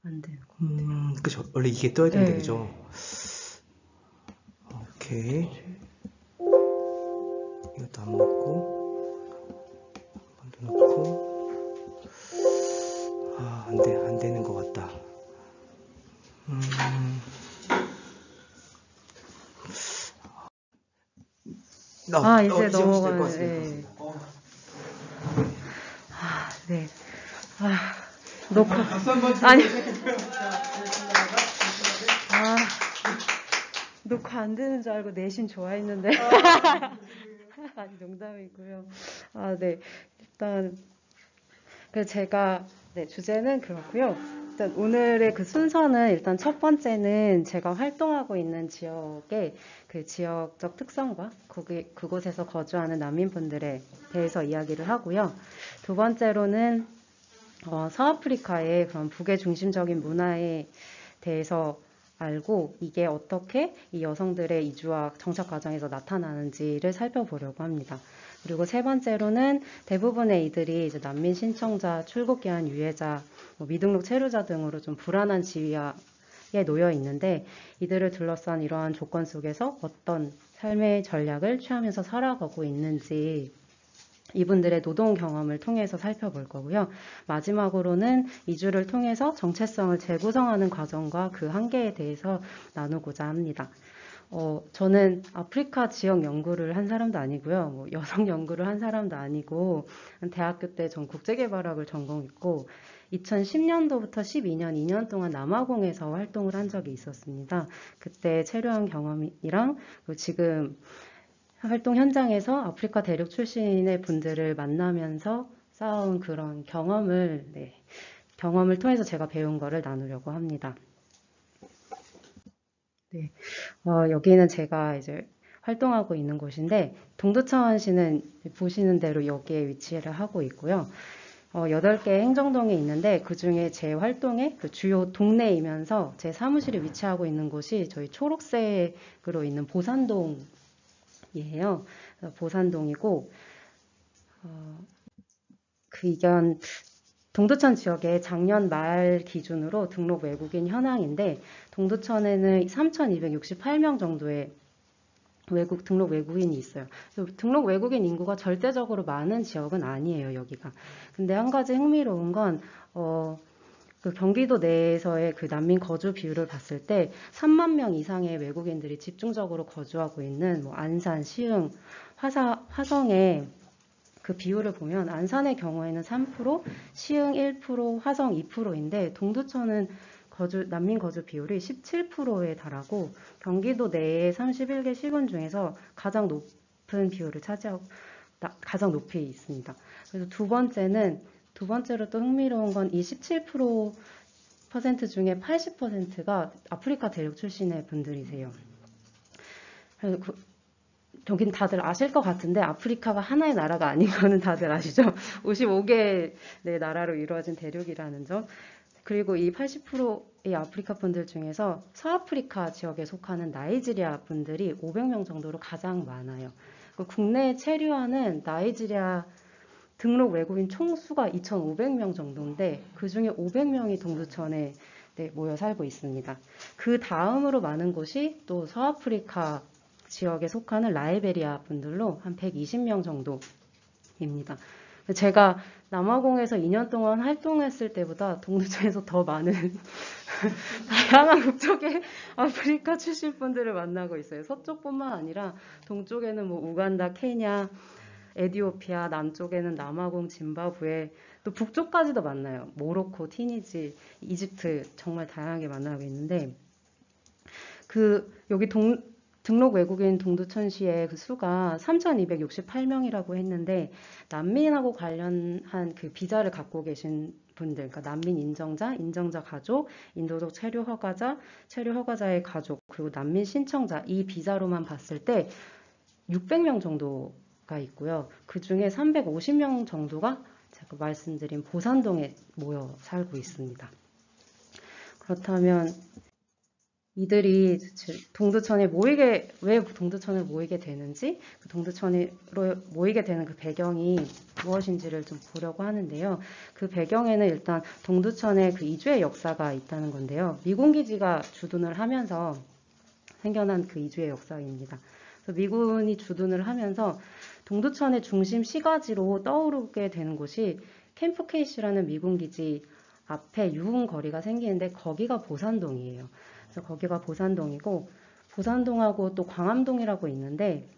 안 되는 것 같아요. 그죠. 원래 이게 떠야 되는데, 네. 그죠? 오케이. 이것도 안 먹고, 한 번 더 넣고. 아, 안 되는 것 같다. 이제 이제 하셔도 될 것 넘어가는, 같습니다. 네. 네. 녹화. 아니. 녹화 안 되는 줄 알고 내심 좋아했는데. 아니, 농담이고요. 네. 일단, 제가, 네, 주제는 그렇고요. 일단 오늘의 그 순서는 일단 첫 번째는 제가 활동하고 있는 지역의 그 지역적 특성과 그곳에서 거주하는 난민분들에 대해서 이야기를 하고요. 두 번째로는 서아프리카의 그런 북의 중심적인 문화에 대해서 알고 이게 어떻게 이 여성들의 이주와 정착 과정에서 나타나는지를 살펴보려고 합니다. 그리고 세 번째로는 대부분의 이들이 이제 난민 신청자, 출국 기한 유예자, 미등록 체류자 등으로 좀 불안한 지위에 놓여 있는데 이들을 둘러싼 이러한 조건 속에서 어떤 삶의 전략을 취하면서 살아가고 있는지 이분들의 노동 경험을 통해서 살펴볼 거고요. 마지막으로는 이주를 통해서 정체성을 재구성하는 과정과 그 한계에 대해서 나누고자 합니다. 저는 아프리카 지역 연구를 한 사람도 아니고요. 여성 연구를 한 사람도 아니고 대학교 때 전 국제개발학을 전공했고 2010년도부터 12년 2년 동안 남아공에서 활동을 한 적이 있었습니다. 그때 체류한 경험이랑 지금 활동 현장에서 아프리카 대륙 출신의 분들을 만나면서 쌓아온 그런 경험을 통해서 제가 배운 거를 나누려고 합니다. 네, 여기는 제가 이제 활동하고 있는 곳인데 동두천시는 보시는 대로 여기에 위치를 하고 있고요. 8개 행정동에 있는데 그중에 제 활동의 그 주요 동네이면서 제 사무실이 위치하고 있는 곳이 저희 초록색으로 있는 보산동 이에요. 보산동이고 이건 동두천 지역에 작년 말 기준으로 등록 외국인 현황인데 동두천에는 3,268명 정도의 등록 외국인이 있어요. 등록 외국인 인구가 절대적으로 많은 지역은 아니에요, 여기가. 근데 한 가지 흥미로운 건 그 경기도 내에서의 그 난민 거주 비율을 봤을 때 3만 명 이상의 외국인들이 집중적으로 거주하고 있는 안산, 시흥, 화성의 그 비율을 보면 안산의 경우에는 3%, 시흥 1%, 화성 2%인데 동두천은 난민 거주 비율이 17%에 달하고 경기도 내의 31개 시군 중에서 가장 높은 비율을 차지하고 가장 높이 있습니다. 그래서 두 번째로 또 흥미로운 건 이 17% 중에 80%가 아프리카 대륙 출신의 분들이세요. 여긴 다들 아실 것 같은데 아프리카가 하나의 나라가 아닌 거는 다들 아시죠? 55개 나라로 이루어진 대륙이라는 점. 그리고 이 80%의 아프리카 분들 중에서 서아프리카 지역에 속하는 나이지리아 분들이 500명 정도로 가장 많아요. 국내에 체류하는 나이지리아 등록 외국인 총수가 2,500명 정도인데 그중에 500명이 동두천에 모여 살고 있습니다. 그 다음으로 많은 곳이 또 서아프리카 지역에 속하는 라이베리아 분들로 한 120명 정도입니다. 제가 남아공에서 2년 동안 활동했을 때보다 동두천에서 더 많은 다양한 국적의 아프리카 출신 분들을 만나고 있어요. 서쪽뿐만 아니라 동쪽에는 우간다, 케냐, 에티오피아, 남쪽에는 남아공, 짐바브웨, 또 북쪽까지도 만나요. 모로코, 티니지, 이집트 정말 다양하게 만나고 있는데 여기 등록 외국인 동두천시의 그 수가 3,268명이라고 했는데 난민하고 관련한 그 비자를 갖고 계신 분들, 그러니까 난민 인정자 가족, 인도적 체류 허가자의 가족, 그리고 난민 신청자 이 비자로만 봤을 때 600명 정도가 있고요. 그 중에 350명 정도가 제가 말씀드린 보산동에 모여 살고 있습니다. 그렇다면 이들이 왜 동두천에 모이게 되는지, 그 동두천으로 모이게 되는 그 배경이 무엇인지를 좀 보려고 하는데요. 그 배경에는 일단 동두천에 그 이주의 역사가 있다는 건데요. 미군기지가 주둔을 하면서 생겨난 그 이주의 역사입니다. 그래서 미군이 주둔을 하면서 동두천의 중심 시가지로 떠오르게 되는 곳이 캠프 케이시라는 미군기지 앞에 유흥거리가 생기는데 거기가 보산동이에요. 그래서 거기가 보산동이고, 보산동하고 또 광암동이라고 있는데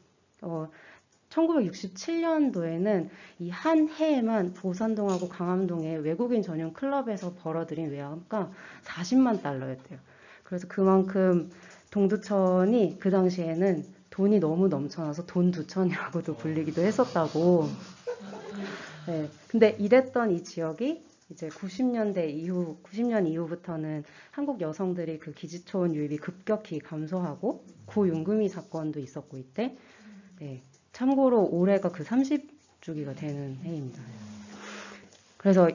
1967년도에는 이 한 해에만 보산동하고 광암동의 외국인 전용 클럽에서 벌어들인 외화가 40만 달러였대요. 그래서 그만큼 동두천이 그 당시에는 돈이 너무 넘쳐나서 돈두천이라고도 불리기도 했었다고. 네, 근데 이랬던 이 지역이 이제 90년 이후부터는 한국 여성들이 그 기지촌 유입이 급격히 감소하고 고윤금이 사건도 있었고 이때. 네, 참고로 올해가 그 30주기가 되는 해입니다. 그래서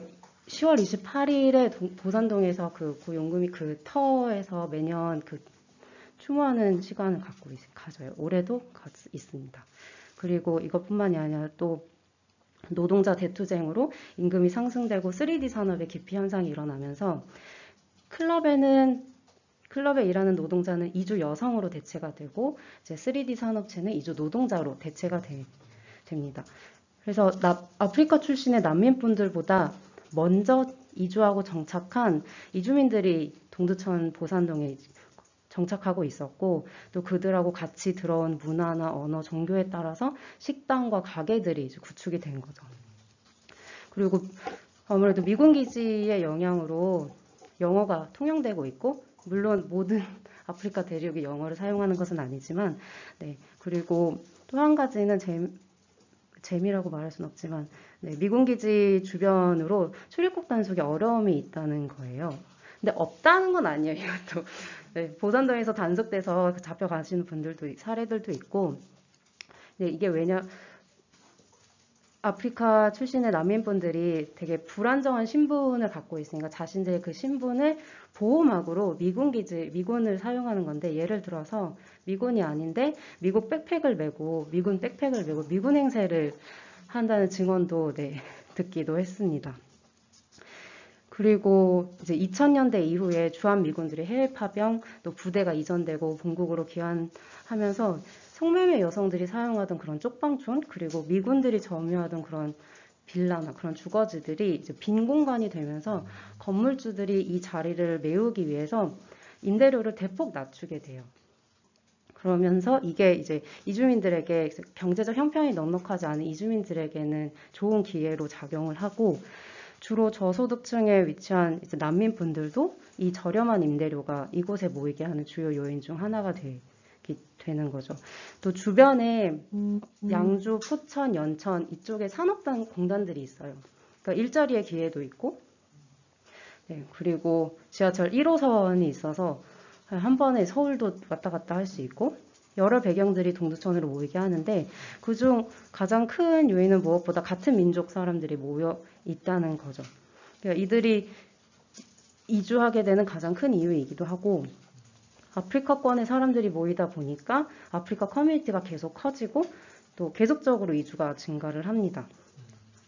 10월 28일에 보산동에서 그 고윤금이 그 터에서 매년 그 추모하는 시간을 가져요. 올해도 있습니다. 그리고 이것뿐만이 아니라 또 노동자 대투쟁으로 임금이 상승되고 3D 산업의 기피 현상이 일어나면서 클럽에 일하는 노동자는 이주 여성으로 대체가 되고 이제 3D 산업체는 이주 노동자로 대체가 됩니다. 그래서 아프리카 출신의 난민분들보다 먼저 이주하고 정착한 이주민들이 동두천 보산동에 정착하고 있었고 또 그들하고 같이 들어온 문화나 언어, 종교에 따라서 식당과 가게들이 이제 구축이 된 거죠. 그리고 아무래도 미군 기지의 영향으로 영어가 통용되고 있고 물론 모든 아프리카 대륙이 영어를 사용하는 것은 아니지만 네, 그리고 또 한 가지는 재미라고 말할 수는 없지만 네, 미군 기지 주변으로 출입국 단속에 어려움이 있다는 거예요. 근데 없다는 건 아니에요, 이것도. 네, 보산동에서 단속돼서 잡혀가시는 사례들도 있고. 네, 이게 아프리카 출신의 난민분들이 되게 불안정한 신분을 갖고 있으니까 자신들의 그 신분을 보호막으로 미군을 사용하는 건데 예를 들어서 미군이 아닌데 미군 백팩을 메고 미군 행세를 한다는 증언도 네, 듣기도 했습니다. 그리고 이제 2000년대 이후에 주한미군들이 해외 파병, 또 부대가 이전되고 본국으로 귀환하면서 성매매 여성들이 사용하던 그런 쪽방촌, 그리고 미군들이 점유하던 그런 빌라나 그런 주거지들이 이제 빈 공간이 되면서 건물주들이 이 자리를 메우기 위해서 임대료를 대폭 낮추게 돼요. 그러면서 이게 이제 이주민들에게 경제적 형편이 넉넉하지 않은 이주민들에게는 좋은 기회로 작용을 하고 주로 저소득층에 위치한 이제 난민분들도 이 저렴한 임대료가 이곳에 모이게 하는 주요 요인 중 하나가 되는 거죠. 또 주변에 양주, 포천, 연천 이쪽에 공단들이 있어요. 그러니까 일자리의 기회도 있고, 네, 그리고 지하철 1호선이 있어서 한 번에 서울도 왔다 갔다 할 수 있고, 여러 배경들이 동두천으로 모이게 하는데 그중 가장 큰 요인은 무엇보다 같은 민족 사람들이 모여 있다는 거죠. 그러니까 이들이 이주하게 되는 가장 큰 이유이기도 하고 아프리카권의 사람들이 모이다 보니까 아프리카 커뮤니티가 계속 커지고 또 계속적으로 이주가 증가를 합니다.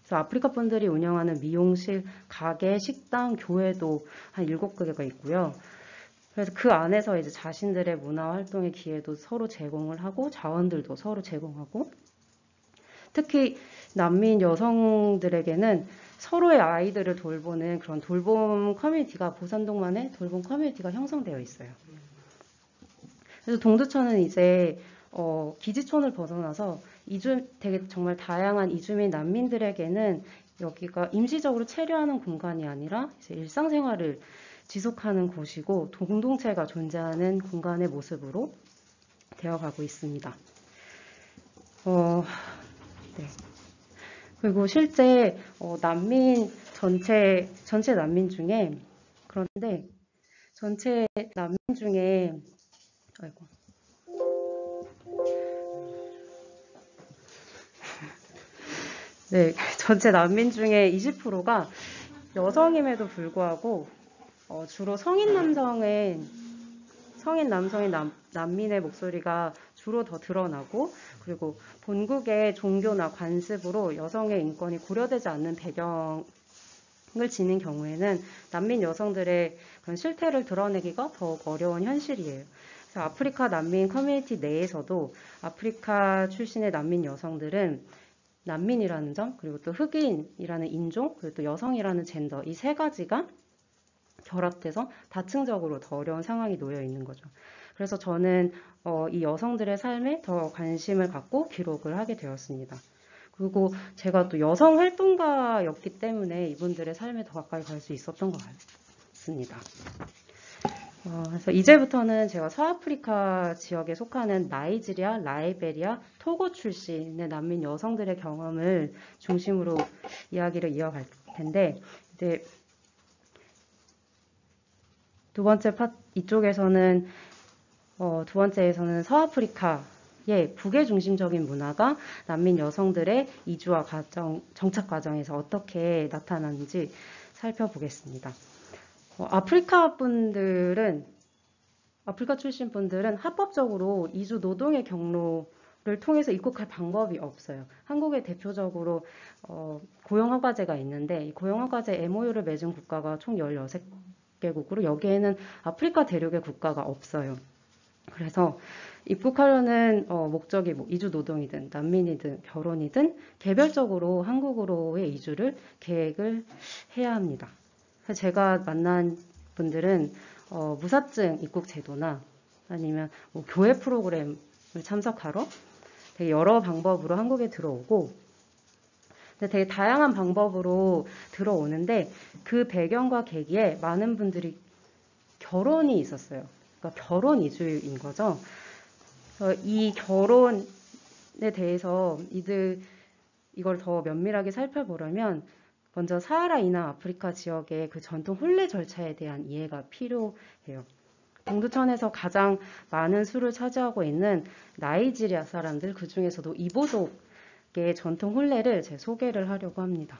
그래서 아프리카 분들이 운영하는 미용실, 가게, 식당, 교회도 한 7개가 있고요. 그래서 그 안에서 이제 자신들의 문화 활동의 기회도 서로 제공을 하고 자원들도 서로 제공하고 특히 난민 여성들에게는 서로의 아이들을 돌보는 그런 돌봄 커뮤니티가 보산동만의 돌봄 커뮤니티가 형성되어 있어요. 그래서 동두천은 이제 기지촌을 벗어나서 되게 정말 다양한 이주민 난민들에게는 여기가 임시적으로 체류하는 공간이 아니라 이제 일상생활을 지속하는 곳이고 공동체가 존재하는 공간의 모습으로 되어가고 있습니다. 네. 그리고 실제 전체 난민 중에 그런데 전체 난민 중에 아이고. 네, 전체 난민 중에 20%가 여성임에도 불구하고 주로 성인 성인 남성인 난민의 목소리가 주로 더 드러나고, 그리고 본국의 종교나 관습으로 여성의 인권이 고려되지 않는 배경을 지닌 경우에는 난민 여성들의 그런 실태를 드러내기가 더욱 어려운 현실이에요. 그래서 아프리카 난민 커뮤니티 내에서도 아프리카 출신의 난민 여성들은 난민이라는 점, 그리고 또 흑인이라는 인종, 그리고 또 여성이라는 젠더, 이 세 가지가 결합돼서 다층적으로 더 어려운 상황이 놓여 있는 거죠. 그래서 저는 이 여성들의 삶에 더 관심을 갖고 기록을 하게 되었습니다. 그리고 제가 또 여성 활동가였기 때문에 이분들의 삶에 더 가까이 갈 수 있었던 것 같습니다. 그래서 이제부터는 제가 서아프리카 지역에 속하는 나이지리아, 라이베리아, 토고 출신의 난민 여성들의 경험을 중심으로 이야기를 이어갈 텐데, 이제 두 번째에서는 서아프리카의 북의 중심적인 문화가 난민 여성들의 이주와 정착 과정에서 어떻게 나타나는지 살펴보겠습니다. 아프리카 출신 분들은 합법적으로 이주 노동의 경로를 통해서 입국할 방법이 없어요. 한국에 대표적으로 고용허가제가 있는데, 이 고용허가제 MOU를 맺은 국가가 총 16개국으로 여기에는 아프리카 대륙의 국가가 없어요. 그래서 입국하려는 목적이 이주 노동이든 난민이든 결혼이든 개별적으로 한국으로의 이주를 계획을 해야 합니다. 제가 만난 분들은 무사증 입국 제도나 아니면 교회 프로그램을 참석하러 되게 여러 방법으로 한국에 들어오고, 되게 다양한 방법으로 들어오는데 그 배경과 계기에 많은 분들이 결혼이 있었어요. 그러니까 결혼 이주인 거죠. 이 결혼에 대해서 이걸 더 면밀하게 살펴보려면 먼저 사하라 이남 아프리카 지역의 그 전통 혼례 절차에 대한 이해가 필요해요. 동두천에서 가장 많은 수를 차지하고 있는 나이지리아 사람들, 그 중에서도 이보족의 전통 혼례를 제가 소개를 하려고 합니다.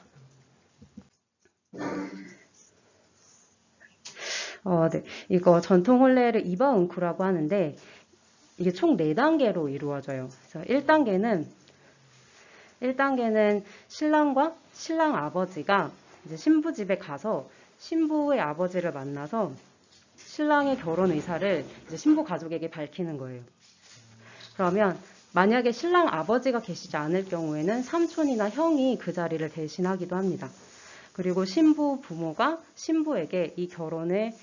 네. 이거 전통 혼례를 이바응쿠라고 하는데, 이게 총 4단계로 이루어져요. 그래서 1단계는 신랑과 신랑 아버지가 이제 신부 집에 가서 신부의 아버지를 만나서 신랑의 결혼 의사를 이제 신부 가족에게 밝히는 거예요. 그러면 만약에 신랑 아버지가 계시지 않을 경우에는 삼촌이나 형이 그 자리를 대신하기도 합니다. 그리고 신부 부모가 신부에게 이 결혼에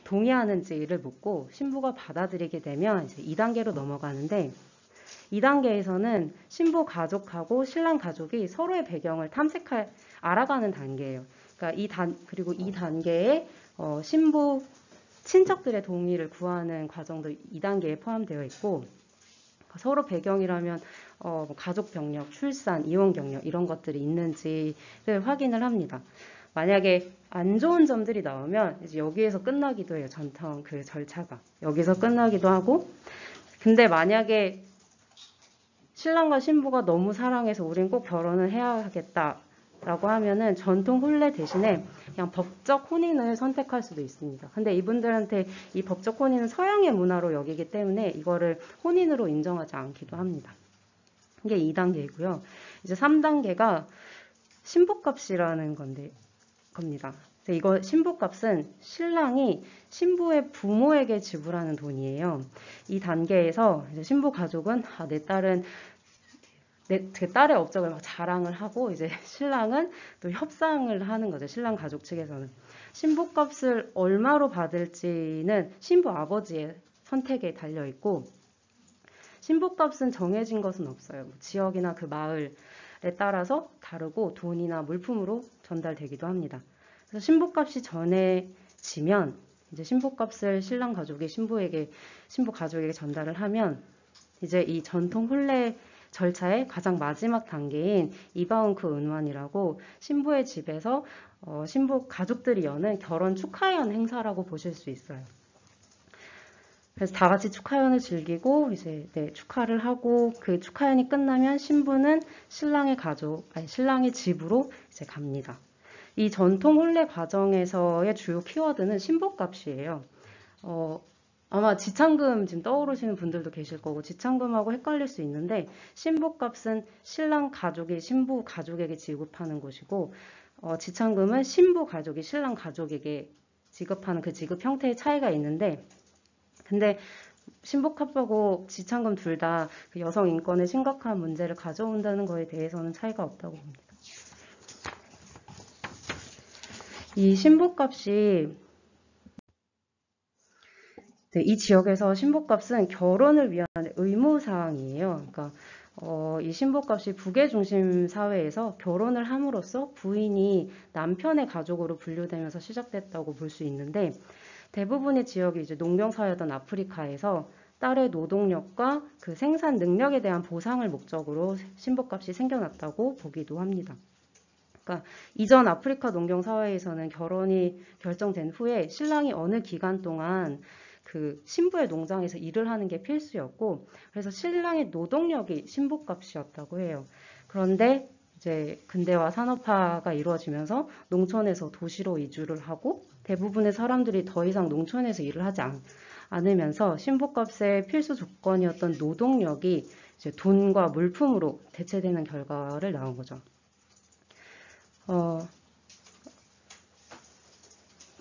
동의하는지를 묻고 신부가 받아들이게 되면 이제 2단계로 넘어가는데, 2단계에서는 신부 가족하고 신랑 가족이 서로의 배경을 알아가는 단계예요. 그러니까 그리고 이 단계에 신부 친척들의 동의를 구하는 과정도 2단계에 포함되어 있고, 서로 배경이라면 가족 병력, 출산, 이혼 경력 이런 것들이 있는지를 확인을 합니다. 만약에 안 좋은 점들이 나오면 이제 여기에서 끝나기도 해요. 전통 그 절차가 여기서 끝나기도 하고, 근데 만약에 신랑과 신부가 너무 사랑해서 우린 꼭 결혼을 해야 하겠다라고 하면은 전통 혼례 대신에 그냥 법적 혼인을 선택할 수도 있습니다. 근데 이분들한테 이 법적 혼인은 서양의 문화로 여기기 때문에 이거를 혼인으로 인정하지 않기도 합니다. 이게 2단계이고요. 이제 3단계가 신부값이라는 겁니다. 이거 신부값은 신랑이 신부의 부모에게 지불하는 돈이에요. 이 단계에서 이제 신부 가족은 제 딸의 업적을 막 자랑을 하고, 이제 신랑은 또 협상을 하는 거죠. 신랑 가족 측에서는 신부값을 얼마로 받을지는 신부 아버지의 선택에 달려 있고, 신부값은 정해진 것은 없어요. 지역이나 그 마을에 따라서 다르고 돈이나 물품으로 전달되기도 합니다. 그래서 신부값이 정해지면 이제 신부값을 신랑 가족이 신부 가족에게 전달을 하면 이제 이 전통 혼례 절차의 가장 마지막 단계인 이바운크 은환이라고 신부의 집에서 신부 가족들이 여는 결혼 축하연 행사라고 보실 수 있어요. 그래서 다 같이 축하연을 즐기고 이제 축하를 하고, 그 축하연이 끝나면 신부는 신랑의 집으로 이제 갑니다. 이 전통 혼례 과정에서의 주요 키워드는 신부값이에요. 아마 지참금 지금 떠오르시는 분들도 계실 거고 지참금하고 헷갈릴 수 있는데 신부값은 신랑 가족이 신부 가족에게 지급하는 것이고 지참금은 신부 가족이 신랑 가족에게 지급하는 그 지급 형태의 차이가 있는데 근데 신부값하고 지참금 둘 다 그 여성 인권에 심각한 문제를 가져온다는 거에 대해서는 차이가 없다고 봅니다. 이 신부값이 네, 이 지역에서 신부값은 결혼을 위한 의무사항이에요. 그러니까 이 신부값이 부계 중심 사회에서 결혼을 함으로써 부인이 남편의 가족으로 분류되면서 시작됐다고 볼 수 있는데 대부분의 지역이 이제 농경사회였던 아프리카에서 딸의 노동력과 그 생산 능력에 대한 보상을 목적으로 신부값이 생겨났다고 보기도 합니다. 그러니까 이전 아프리카 농경사회에서는 결혼이 결정된 후에 신랑이 어느 기간 동안 그 신부의 농장에서 일을 하는 게 필수였고 그래서 신랑의 노동력이 신부값이었다고 해요. 그런데 이제 근대화 산업화가 이루어지면서 농촌에서 도시로 이주를 하고 대부분의 사람들이 더 이상 농촌에서 일을 하지 않으면서 신부값의 필수 조건이었던 노동력이 이제 돈과 물품으로 대체되는 결과를 낳은 거죠.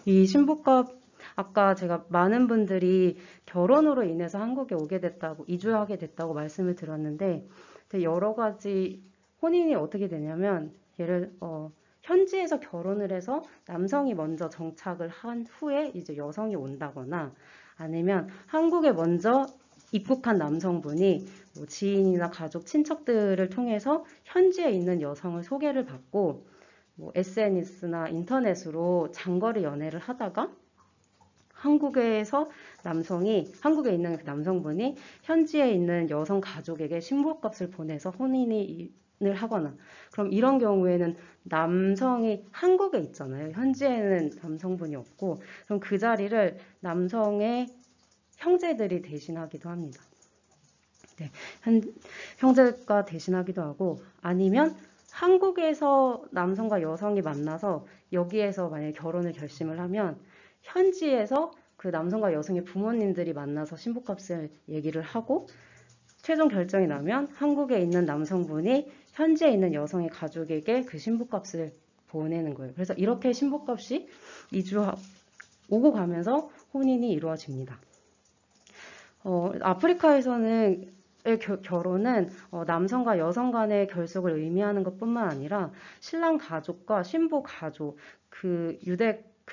이 신부값 아까 제가 많은 분들이 결혼으로 인해서 한국에 오게 됐다고 이주하게 됐다고 말씀을 드렸는데 여러 가지 혼인이 어떻게 되냐면 현지에서 결혼을 해서 남성이 먼저 정착을 한 후에 이제 여성이 온다거나 아니면 한국에 먼저 입국한 남성분이 뭐 지인이나 가족, 친척들을 통해서 현지에 있는 여성을 소개를 받고 뭐 SNS나 인터넷으로 장거리 연애를 하다가 한국에 있는 그 남성분이 현지에 있는 여성 가족에게 신부값을 보내서 혼인을 하거나 그럼 이런 경우에는 남성이 한국에 있잖아요. 현지에는 남성분이 없고 그럼 그 자리를 남성의 형제들이 대신하기도 합니다. 네, 형제가 대신하기도 하고 아니면 한국에서 남성과 여성이 만나서 여기에서 만약에 결혼을 결심을 하면 현지에서 그 남성과 여성의 부모님들이 만나서 신부값을 얘기를 하고 최종 결정이 나면 한국에 있는 남성분이 현지에 있는 여성의 가족에게 그 신부값을 보내는 거예요. 그래서 이렇게 신부값이 오고 가면서 혼인이 이루어집니다. 아프리카에서는 결혼은 남성과 여성 간의 결속을 의미하는 것뿐만 아니라 신랑 가족과 신부 가족, 그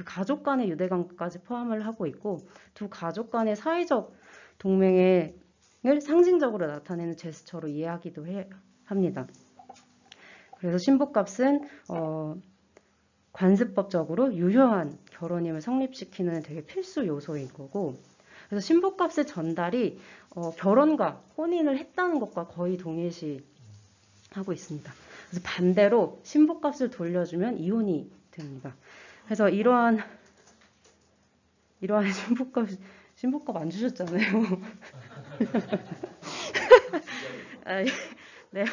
가족 간의 유대감까지 포함을 하고 있고 두 가족 간의 사회적 동맹을 상징적으로 나타내는 제스처로 이해하기도 합니다. 그래서 신부값은 관습법적으로 유효한 결혼임을 성립시키는 되게 필수 요소인 거고 그래서 신부값의 전달이 결혼과 혼인을 했다는 것과 거의 동일시하고 있습니다. 그래서 반대로 신부값을 돌려주면 이혼이 됩니다. 그래서 이러한 신부값 안 주셨잖아요. 네,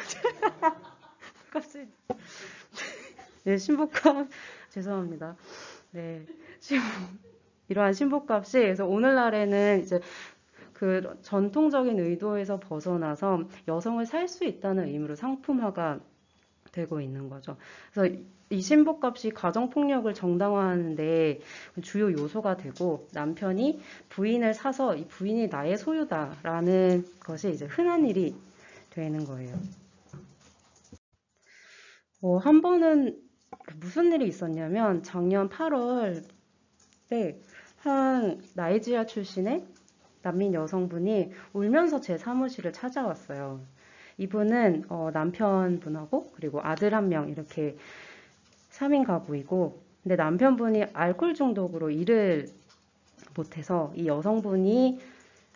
갑자기 네 신부값 죄송합니다. 네, 이러한 신부값이 그래서 오늘날에는 이제 그 전통적인 의도에서 벗어나서 여성을 살 수 있다는 의미로 상품화가 되고 있는 거죠. 그래서 이 신부값이 가정폭력을 정당화하는데 주요 요소가 되고 남편이 부인을 사서 이 부인이 나의 소유다라는 것이 이제 흔한 일이 되는 거예요. 한 번은 무슨 일이 있었냐면 작년 8월 때 한 나이지리아 출신의 난민 여성분이 울면서 제 사무실을 찾아왔어요. 이분은 남편분하고 그리고 아들 한 명 이렇게 3인 가구이고 근데 남편분이 알코올 중독으로 일을 못해서 이 여성분이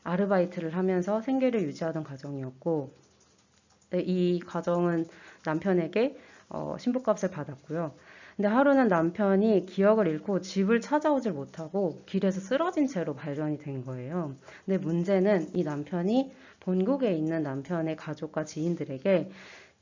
아르바이트를 하면서 생계를 유지하던 가정이었고 이 가정은 남편에게 신부값을 받았고요. 근데 하루는 남편이 기억을 잃고 집을 찾아오질 못하고 길에서 쓰러진 채로 발견이 된 거예요. 근데 문제는 이 남편이 본국에 있는 남편의 가족과 지인들에게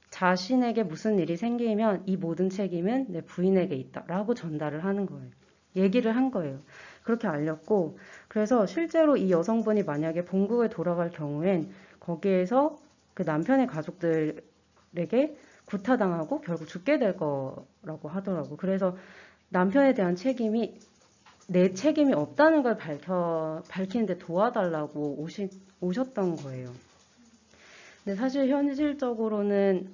자신에게 무슨 일이 생기면 이 모든 책임은 내 부인에게 있다라고 전달을 하는 거예요. 얘기를 한 거예요. 그렇게 알렸고, 그래서 실제로 이 여성분이 만약에 본국에 돌아갈 경우엔 거기에서 그 남편의 가족들에게 구타당하고 결국 죽게 될 거라고 하더라고. 그래서 남편에 대한 책임이 내 책임이 없다는 걸 밝히는데 도와달라고 오셨던 거예요. 근데 사실 현실적으로는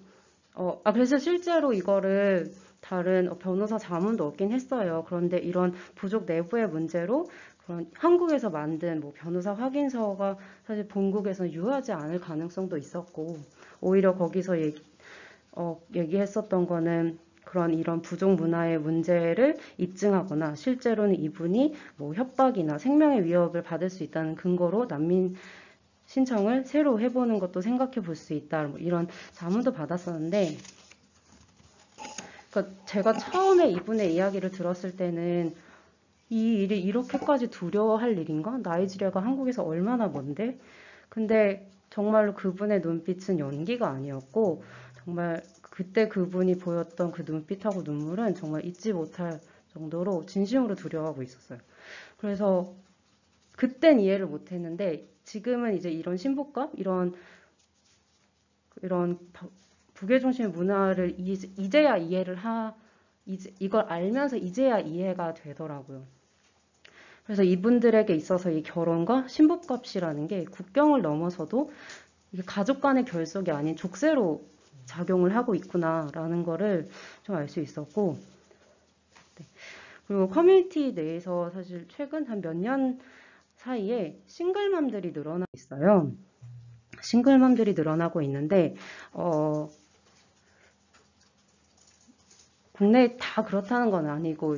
그래서 실제로 이거를 다른 변호사 자문도 얻긴 했어요. 그런데 이런 부족 내부의 문제로 그런 한국에서 만든 뭐 변호사 확인서가 사실 본국에서는 유효하지 않을 가능성도 있었고, 오히려 거기서 얘기했었던 거는 이런 부족 문화의 문제를 입증하거나 실제로는 이분이 뭐 협박이나 생명의 위협을 받을 수 있다는 근거로 난민 신청을 새로 해보는 것도 생각해 볼 수 있다. 뭐 이런 자문도 받았었는데, 그러니까 제가 처음에 이분의 이야기를 들었을 때는 이 일이 이렇게까지 두려워할 일인가? 나이지리아가 한국에서 얼마나 먼데? 근데 정말로 그분의 눈빛은 연기가 아니었고, 정말 그때 그분이 보였던 그 눈빛하고 눈물은 정말 잊지 못할 정도로 진심으로 두려워하고 있었어요. 그래서 그땐 이해를 못했는데 지금은 이제 이런 신부감, 이런 부계중심 문화를 이제야 이걸 알면서 이제야 이해가 되더라고요. 그래서 이분들에게 있어서 이 결혼과 신부값이라는 게 국경을 넘어서도 이게 가족 간의 결속이 아닌 족쇄로 작용을 하고 있구나라는 거를 좀 알 수 있었고, 네. 그리고 커뮤니티 내에서 사실 최근 한 몇 년 사이에 싱글맘들이 늘어나고 있어요. 싱글맘들이 늘어나고 있는데 국내에 다 그렇다는 건 아니고,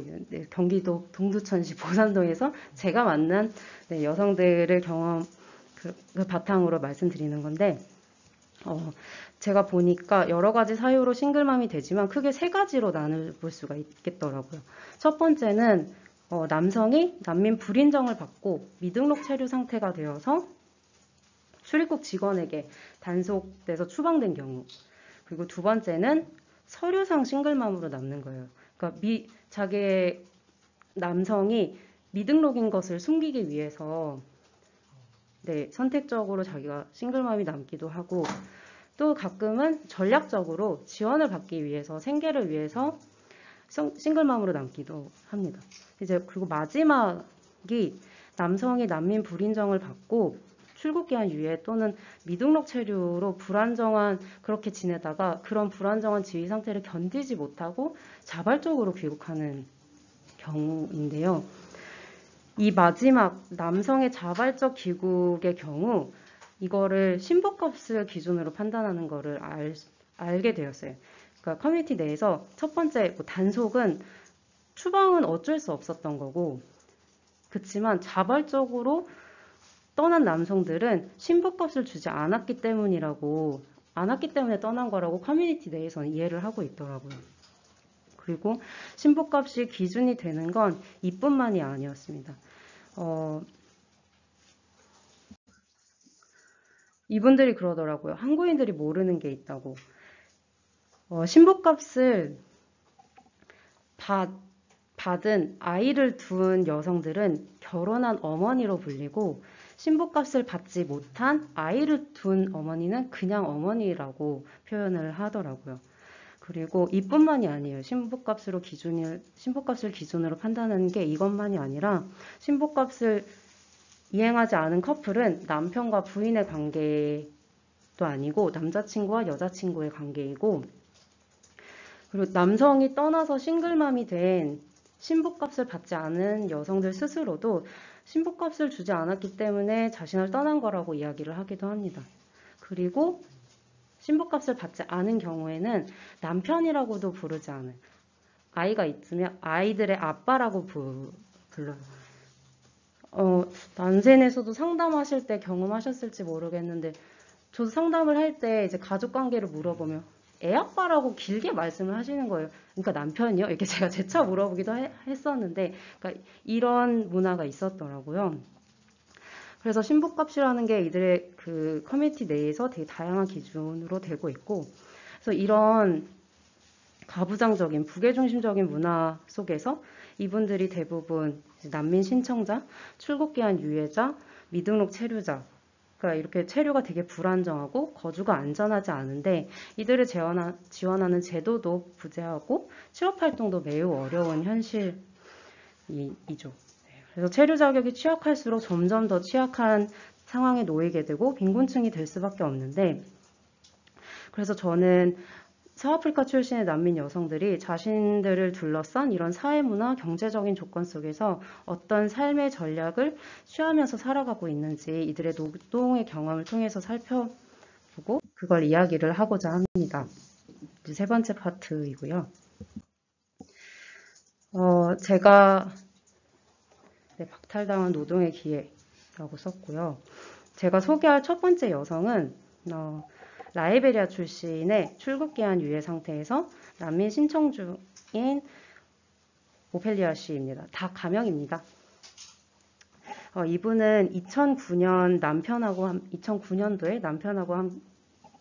경기도 동두천시 보산동에서 제가 만난 여성들의 경험 그 바탕으로 말씀드리는 건데, 제가 보니까 여러 가지 사유로 싱글맘이 되지만 크게 세 가지로 나눠볼 수가 있겠더라고요. 첫 번째는 남성이 난민 불인정을 받고 미등록 체류 상태가 되어서 출입국 직원에게 단속돼서 추방된 경우. 그리고 두 번째는 서류상 싱글맘으로 남는 거예요. 그러니까 자기의 남성이 미등록인 것을 숨기기 위해서 선택적으로 자기가 싱글맘이 남기도 하고, 또 가끔은 전략적으로 지원을 받기 위해서 생계를 위해서 싱글맘으로 남기도 합니다. 이제 그리고 마지막이 남성이 난민 불인정을 받고 출국기한 유예 또는 미등록 체류로 그렇게 지내다가 그런 불안정한 지위 상태를 견디지 못하고 자발적으로 귀국하는 경우인데요. 이 마지막 남성의 자발적 귀국의 경우 이거를 신부값을 기준으로 판단하는 거를 알게 되었어요. 그러니까 커뮤니티 내에서 첫 번째 단속은 추방은 어쩔 수 없었던 거고, 그렇지만 자발적으로 떠난 남성들은 신부값을 주지 않았기 때문에 떠난 거라고 커뮤니티 내에서는 이해를 하고 있더라고요. 그리고 신부값이 기준이 되는 건 이뿐만이 아니었습니다. 이분들이 그러더라고요. 한국인들이 모르는 게 있다고. 신부값을 받은 아이를 둔 여성들은 결혼한 어머니로 불리고, 신부값을 받지 못한 아이를 둔 어머니는 그냥 어머니라고 표현을 하더라고요. 그리고 이뿐만이 아니에요. 신부값을 기준으로 판단하는 게 이것만이 아니라, 신부값을 이행하지 않은 커플은 남편과 부인의 관계도 아니고 남자친구와 여자친구의 관계이고, 그리고 남성이 떠나서 싱글맘이 된 신부값을 받지 않은 여성들 스스로도 신부값을 주지 않았기 때문에 자신을 떠난 거라고 이야기를 하기도 합니다. 그리고 신부값을 받지 않은 경우에는 남편이라고도 부르지 않아요. 아이가 있으면 아이들의 아빠라고 불러요. 난센에서도 상담하실 때 경험하셨을지 모르겠는데, 저도 상담을 할 때 이제 가족 관계를 물어보면 애 아빠라고 길게 말씀을 하시는 거예요. 그러니까 남편이요? 이렇게 제가 재차 물어보기도 했었는데, 그러니까 이런 문화가 있었더라고요. 그래서 신부값이라는 게 이들의 그 커뮤니티 내에서 되게 다양한 기준으로 되고 있고, 그래서 이런 가부장적인 부계중심적인 문화 속에서 이분들이 대부분 난민 신청자, 출국기한 유예자, 미등록 체류자. 그러니까 이렇게 체류가 되게 불안정하고 거주가 안전하지 않은데 이들을 지원하는 제도도 부재하고 취업활동도 매우 어려운 현실이죠. 그래서 체류 자격이 취약할수록 점점 더 취약한 상황에 놓이게 되고 빈곤층이 될 수밖에 없는데, 그래서 저는 서아프리카 출신의 난민 여성들이 자신들을 둘러싼 이런 사회문화, 경제적인 조건 속에서 어떤 삶의 전략을 취하면서 살아가고 있는지 이들의 노동의 경험을 통해서 살펴보고 그걸 이야기를 하고자 합니다. 이제 세 번째 파트이고요. 제가 박탈당한 노동의 기회라고 썼고요. 제가 소개할 첫 번째 여성은 라이베리아 출신의 출국기한 유예 상태에서 난민 신청 중인 오펠리아 씨입니다. 다 가명입니다. 이분은 2009년도에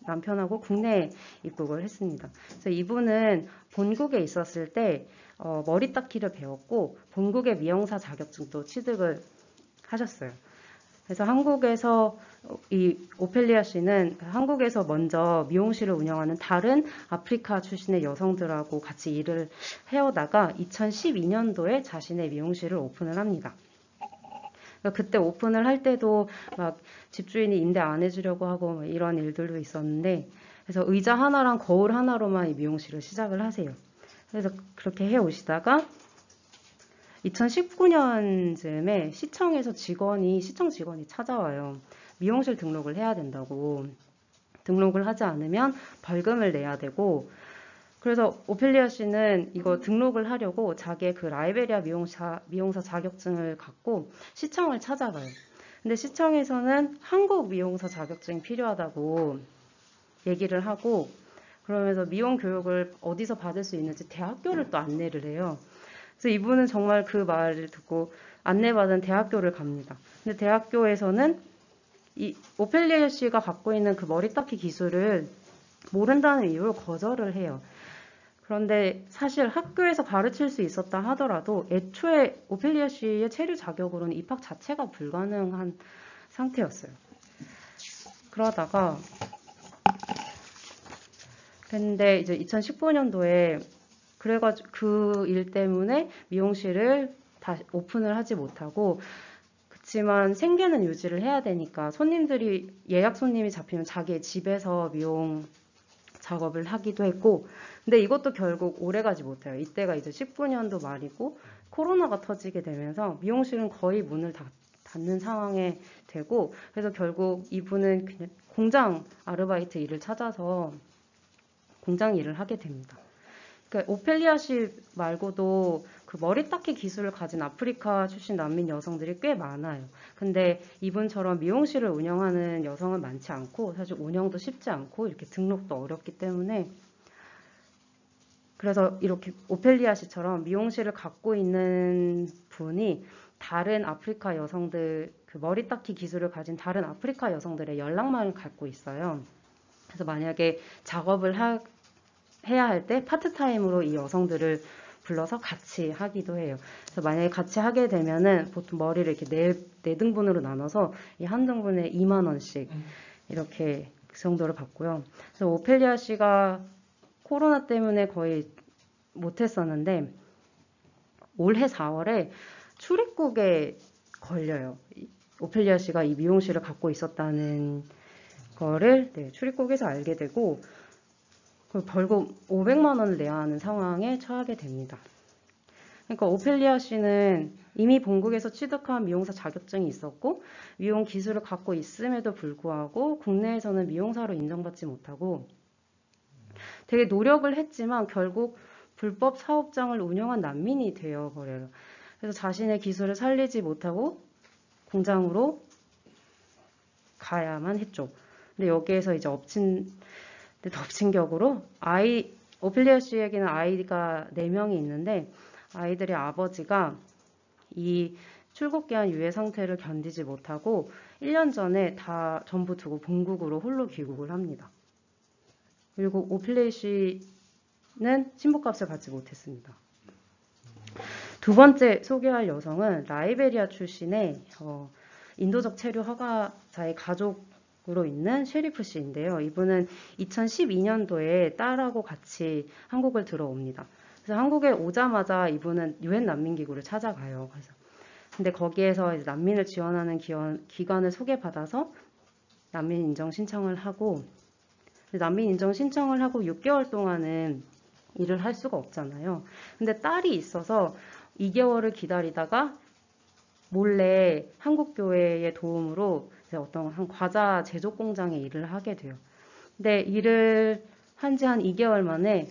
남편하고 국내에 입국을 했습니다. 그래서 이분은 본국에 있었을 때 머리 닦기를 배웠고 본국의 미용사 자격증도 취득을 하셨어요. 그래서 한국에서 이 오펠리아 씨는 한국에서 먼저 미용실을 운영하는 다른 아프리카 출신의 여성들하고 같이 일을 해오다가 2012년도에 자신의 미용실을 오픈을 합니다. 그때 오픈을 할 때도 막 집주인이 임대 안 해주려고 하고 이런 일들도 있었는데, 그래서 의자 하나랑 거울 하나로만 이 미용실을 시작을 하세요. 그래서 그렇게 해오시다가 2019년쯤에 시청에서 시청 직원이 찾아와요. 미용실 등록을 해야 된다고. 등록을 하지 않으면 벌금을 내야 되고, 그래서 오펠리아 씨는 이거 등록을 하려고 자기의 그 라이베리아 미용사 자격증을 갖고 시청을 찾아가요. 근데 시청에서는 한국 미용사 자격증이 필요하다고 얘기를 하고, 그러면서 미용 교육을 어디서 받을 수 있는지 대학교를 또 안내를 해요. 그래서 이분은 정말 그 말을 듣고 안내받은 대학교를 갑니다. 근데 대학교에서는 이 오펠리아 씨가 갖고 있는 그 머리 닦기 기술을 모른다는 이유로 거절을 해요. 그런데 사실 학교에서 가르칠 수 있었다 하더라도 애초에 오펠리아 씨의 체류 자격으로는 입학 자체가 불가능한 상태였어요. 그러다가 근데 이제 2019년도에 그래가지고 그 일 때문에 미용실을 다시 오픈을 하지 못하고, 그렇지만 생계는 유지를 해야 되니까 예약 손님이 잡히면 자기의 집에서 미용 작업을 하기도 했고, 근데 이것도 결국 오래가지 못해요. 이때가 이제 19년도 말이고 코로나가 터지게 되면서 미용실은 거의 문을 닫는 상황에 되고, 그래서 결국 이분은 그냥 공장 아르바이트 일을 찾아서 공장 일을 하게 됩니다. 그러니까 오펠리아 씨 말고도 그 머리 닦기 기술을 가진 아프리카 출신 난민 여성들이 꽤 많아요. 근데 이분처럼 미용실을 운영하는 여성은 많지 않고, 사실 운영도 쉽지 않고 이렇게 등록도 어렵기 때문에, 그래서 이렇게 오펠리아 씨처럼 미용실을 갖고 있는 분이 다른 아프리카 여성들, 그 머리 닦기 기술을 가진 다른 아프리카 여성들의 연락망을 갖고 있어요. 그래서 만약에 작업을 해야 할 때 파트타임으로 이 여성들을 불러서 같이 하기도 해요. 그래서 만약에 같이 하게 되면은 보통 머리를 이렇게 네 등분으로 나눠서 이 한 등분에 2만 원씩 이렇게 그 정도를 받고요. 그래서 오펠리아 씨가 코로나 때문에 거의 못했었는데 올해 4월에 출입국에 걸려요. 오펠리아 씨가 이 미용실을 갖고 있었다는 거를 출입국에서 알게 되고, 벌금 500만 원을 내야 하는 상황에 처하게 됩니다. 그러니까 오펠리아 씨는 이미 본국에서 취득한 미용사 자격증이 있었고 미용 기술을 갖고 있음에도 불구하고 국내에서는 미용사로 인정받지 못하고 되게 노력을 했지만 결국 불법 사업장을 운영한 난민이 되어버려요. 그래서 자신의 기술을 살리지 못하고 공장으로 가야만 했죠. 근데 여기에서 이제 덮친격으로 오펠리아 씨에게는 아이가 4명이 있는데 아이들의 아버지가 이 출국기한 유예 상태를 견디지 못하고 1년 전에 다 전부 두고 본국으로 홀로 귀국을 합니다. 그리고 오펠리아 씨는 신분값을 받지 못했습니다. 두 번째 소개할 여성은 라이베리아 출신의 인도적 체류 허가자의 가족으로 있는 셰리프 씨인데요. 이분은 2012년도에 딸하고 같이 한국을 들어옵니다. 그래서 한국에 오자마자 이분은 유엔 난민기구를 찾아가요. 근데 거기에서 이제 난민을 지원하는 기관을 소개받아서 난민 인정 신청을 하고, 난민 인정 신청을 하고 6개월 동안은 일을 할 수가 없잖아요. 근데 딸이 있어서 2개월을 기다리다가 몰래 한국 교회의 도움으로 이제 어떤 한 과자 제조 공장에 일을 하게 돼요. 근데 일을 한 지 한 2개월 만에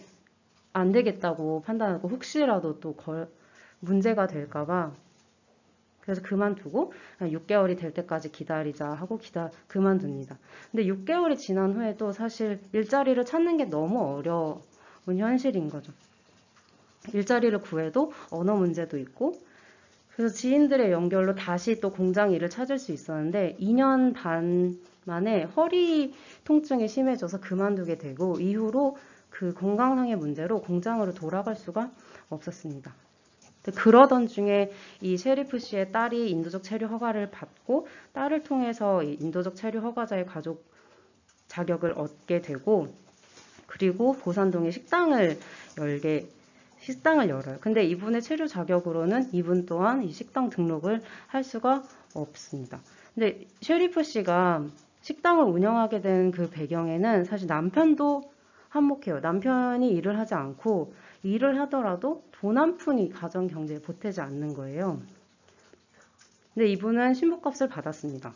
안 되겠다고 판단하고 혹시라도 또 문제가 될까봐 그래서 그만두고 6개월이 될 때까지 기다리자 하고 그만둡니다. 근데 6개월이 지난 후에도 사실 일자리를 찾는 게 너무 어려운 현실인 거죠. 일자리를 구해도 언어 문제도 있고, 그래서 지인들의 연결로 다시 또 공장 일을 찾을 수 있었는데 2년 반 만에 허리 통증이 심해져서 그만두게 되고 이후로 그 건강상의 문제로 공장으로 돌아갈 수가 없었습니다. 그러던 중에 이 셰리프 씨의 딸이 인도적 체류 허가를 받고 딸을 통해서 이 인도적 체류 허가자의 가족 자격을 얻게 되고, 그리고 보산동에 식당을 열어요. 근데 이분의 체류 자격으로는 이분 또한 이 식당 등록을 할 수가 없습니다. 근데 셰리프 씨가 식당을 운영하게 된 그 배경에는 사실 남편도 한몫해요. 남편이 일을 하지 않고 일을 하더라도 돈 한 푼이 가정 경제에 보태지 않는 거예요. 근데 이분은 신부값을 받았습니다.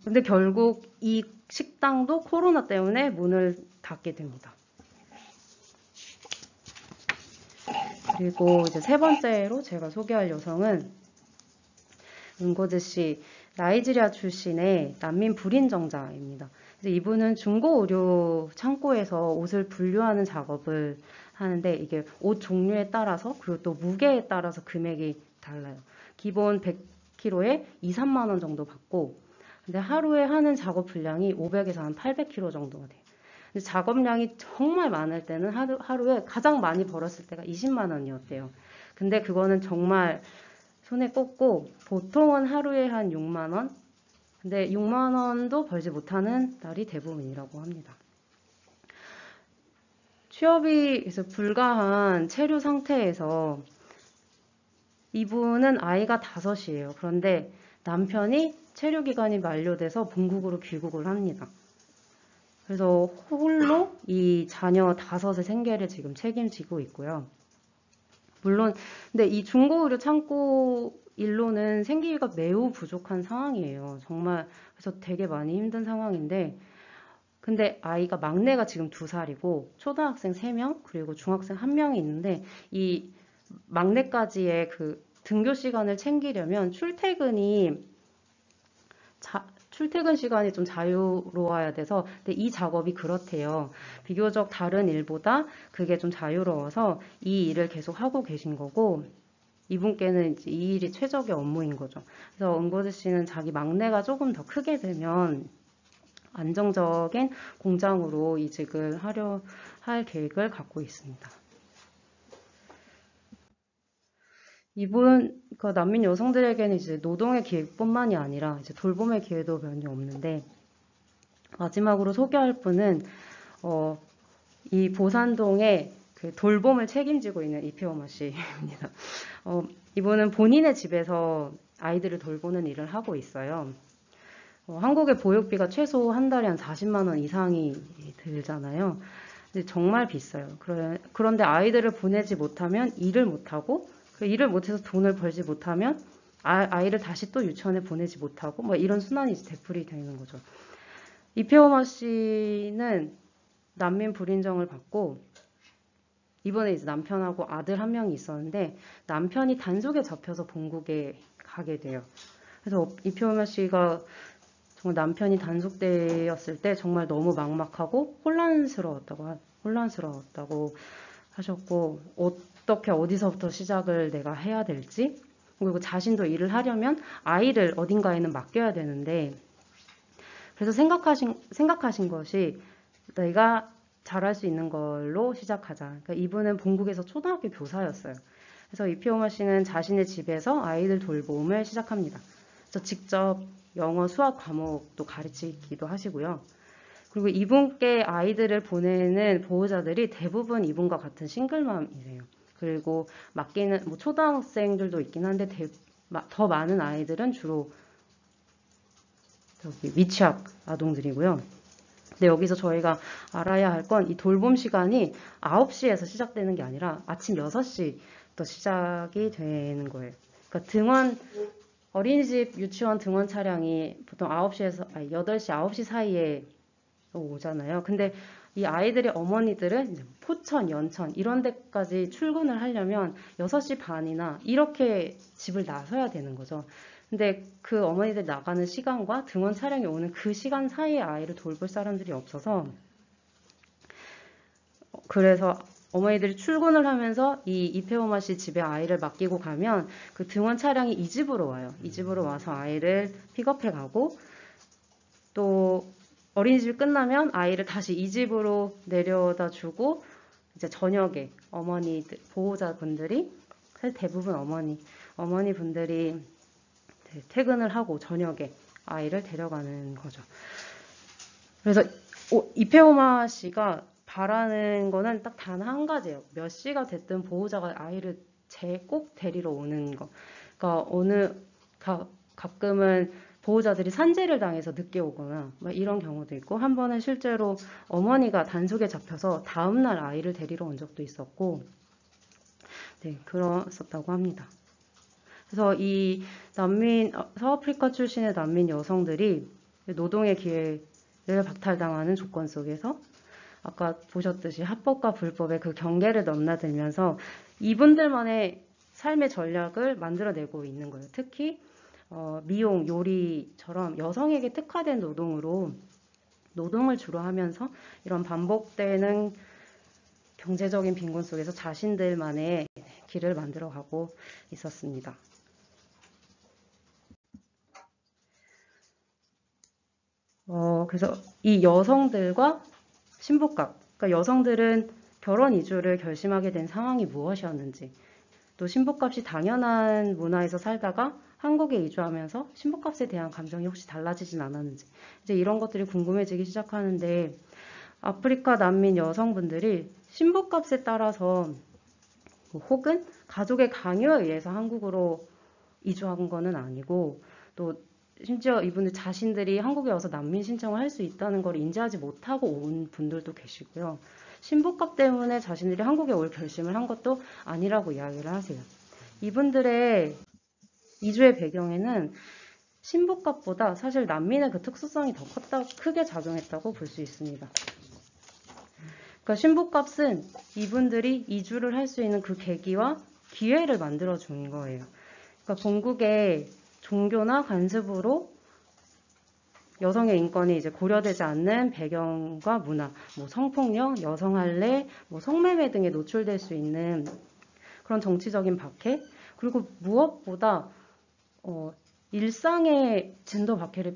근데 결국 이 식당도 코로나 때문에 문을 닫게 됩니다. 그리고 이제 세 번째로 제가 소개할 여성은 은고즈 씨, 나이지리아 출신의 난민 불인정자입니다. 이분은 중고 의류 창고에서 옷을 분류하는 작업을 하는데 이게 옷 종류에 따라서 그리고 또 무게에 따라서 금액이 달라요. 기본 100kg에 2, 3만 원 정도 받고, 근데 하루에 하는 작업 분량이 500에서 한 800kg 정도가 돼요. 근데 작업량이 정말 많을 때는 하루에 가장 많이 벌었을 때가 20만 원이었대요. 근데 그거는 정말 손에 꼽고 보통은 하루에 한 6만 원? 근데 6만 원도 벌지 못하는 날이 대부분이라고 합니다. 취업이 불가한 체류 상태에서 이분은 아이가 5이에요. 그런데 남편이 체류 기간이 만료돼서 본국으로 귀국을 합니다. 그래서 홀로 이 자녀 5의 생계를 지금 책임지고 있고요. 물론 근데 이 중고의류 창고 일로는 생계비가 매우 부족한 상황이에요. 정말 그래서 되게 많이 힘든 상황인데, 근데 아이가 막내가 지금 2살이고 초등학생 3명 그리고 중학생 1명이 있는데 이 막내까지의 그 등교 시간을 챙기려면 출퇴근 시간이 좀 자유로워야 돼서, 근데 이 작업이 그렇대요. 비교적 다른 일보다 그게 좀 자유로워서 이 일을 계속 하고 계신 거고, 이분께는 이제 이 일이 최적의 업무인 거죠. 그래서 은고즈 씨는 자기 막내가 조금 더 크게 되면 안정적인 공장으로 이직을 하려 할 계획을 갖고 있습니다. 이분 그 난민 여성들에게는 이제 노동의 기회뿐만이 아니라 이제 돌봄의 기회도 전혀 없는데, 마지막으로 소개할 분은 이 보산동의 그 돌봄을 책임지고 있는 이피오마 씨입니다. 이분은 본인의 집에서 아이들을 돌보는 일을 하고 있어요. 한국의 보육비가 최소 한 달에 한 40만 원 이상이 들잖아요. 근데 정말 비싸요. 그런데 아이들을 보내지 못하면 일을 못하고, 일을 못해서 돈을 벌지 못하면 아이를 다시 또 유치원에 보내지 못하고, 뭐 이런 순환이 되풀이 되는 거죠. 이페오마 씨는 난민 불인정을 받고 이번에 이제 남편하고 아들 1명이 있었는데 남편이 단속에 잡혀서 본국에 가게 돼요. 그래서 이페오마 씨가 정말 남편이 단속되었을 때 정말 너무 막막하고 혼란스러웠다고 하셨고, 어떻게 어디서부터 시작을 내가 해야 될지, 그리고 자신도 일을 하려면 아이를 어딘가에는 맡겨야 되는데, 그래서 생각하신 것이 내가 잘할 수 있는 걸로 시작하자. 그러니까 이분은 본국에서 초등학교 교사였어요. 그래서 이피오마 씨는 자신의 집에서 아이들 돌봄을 시작합니다. 그래서 직접 영어, 수학 과목도 가르치기도 하시고요. 그리고 이분께 아이들을 보내는 보호자들이 대부분 이분과 같은 싱글맘이세요. 그리고 맡기는 뭐 초등학생들도 있긴 한데 더 많은 아이들은 주로 미취학 아동들이고요. 근데 여기서 저희가 알아야 할 건 이 돌봄 시간이 9시에서 시작되는 게 아니라 아침 6시부터 시작이 되는 거예요. 그러니까 어린이집, 유치원 등원 차량이 보통 8시, 9시 사이에 오잖아요. 근데 이 아이들의 어머니들은 이제 포천, 연천 이런 데까지 출근을 하려면 6시 반이나 이렇게 집을 나서야 되는 거죠. 근데 그 어머니들 나가는 시간과 등원 차량이 오는 그 시간 사이에 아이를 돌볼 사람들이 없어서 그래서 어머니들이 출근을 하면서 이 이페오마 씨 집에 아이를 맡기고 가면 그 등원 차량이 이 집으로 와요. 이 집으로 와서 아이를 픽업해 가고 또 어린이집 끝나면 아이를 다시 이 집으로 내려다 주고 이제 저녁에 어머니들, 보호자분들이 사실 대부분 어머니분들이 퇴근을 하고 저녁에 아이를 데려가는 거죠. 그래서 이페오마 씨가 바라는 거는 딱 단 한 가지예요. 몇 시가 됐든 보호자가 아이를 꼭 데리러 오는 거. 그러니까 가끔은 보호자들이 산재를 당해서 늦게 오거나 이런 경우도 있고 한 번은 실제로 어머니가 단속에 잡혀서 다음날 아이를 데리러 온 적도 있었고 네, 그랬었다고 합니다. 그래서 이 서아프리카 출신의 난민 여성들이 노동의 기회를 박탈당하는 조건 속에서 아까 보셨듯이 합법과 불법의 그 경계를 넘나들면서 이분들만의 삶의 전략을 만들어내고 있는 거예요. 특히 미용, 요리처럼 여성에게 특화된 노동을 주로 하면서 이런 반복되는 경제적인 빈곤 속에서 자신들만의 길을 만들어가고 있었습니다. 그래서 이 여성들과 신부값, 그러니까 여성들은 결혼 이주를 결심하게 된 상황이 무엇이었는지, 또 신부값이 당연한 문화에서 살다가 한국에 이주하면서 신부값에 대한 감정이 혹시 달라지진 않았는지, 이제 이런 것들이 궁금해지기 시작하는데, 아프리카 난민 여성분들이 신부값에 따라서 혹은 가족의 강요에 의해서 한국으로 이주한 거는 아니고, 또 심지어 이분들 자신들이 한국에 와서 난민 신청을 할 수 있다는 걸 인지하지 못하고 온 분들도 계시고요. 신부값 때문에 자신들이 한국에 올 결심을 한 것도 아니라고 이야기를 하세요. 이분들의 이주의 배경에는 신부값보다 사실 난민의 그 특수성이 더 크게 작용했다고 볼 수 있습니다. 그러니까 신부값은 이분들이 이주를 할 수 있는 그 계기와 기회를 만들어 준 거예요. 그러니까 본국의 종교나 관습으로 여성의 인권이 이제 고려되지 않는 배경과 문화, 뭐 성폭력, 여성할례, 뭐 성매매 등에 노출될 수 있는 그런 정치적인 박해, 그리고 무엇보다 일상의 젠더 박해를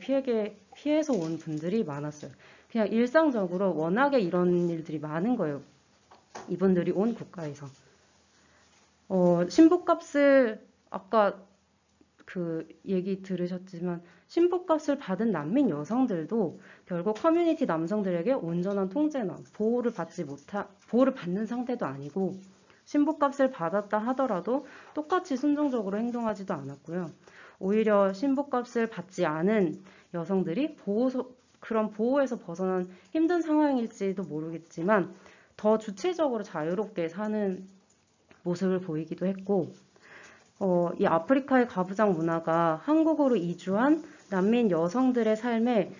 피해서 온 분들이 많았어요. 그냥 일상적으로 워낙에 이런 일들이 많은 거예요. 이분들이 온 국가에서. 신부값을 아까 그 얘기 들으셨지만 신부값을 받은 난민 여성들도 결국 커뮤니티 남성들에게 온전한 통제나 보호를 받는 상태도 아니고 신부값을 받았다 하더라도 똑같이 순종적으로 행동하지도 않았고요. 오히려 신부값을 받지 않은 여성들이 그런 보호에서 벗어난 힘든 상황일지도 모르겠지만 더 주체적으로 자유롭게 사는 모습을 보이기도 했고 이 아프리카의 가부장 문화가 한국으로 이주한 난민 여성들의 삶에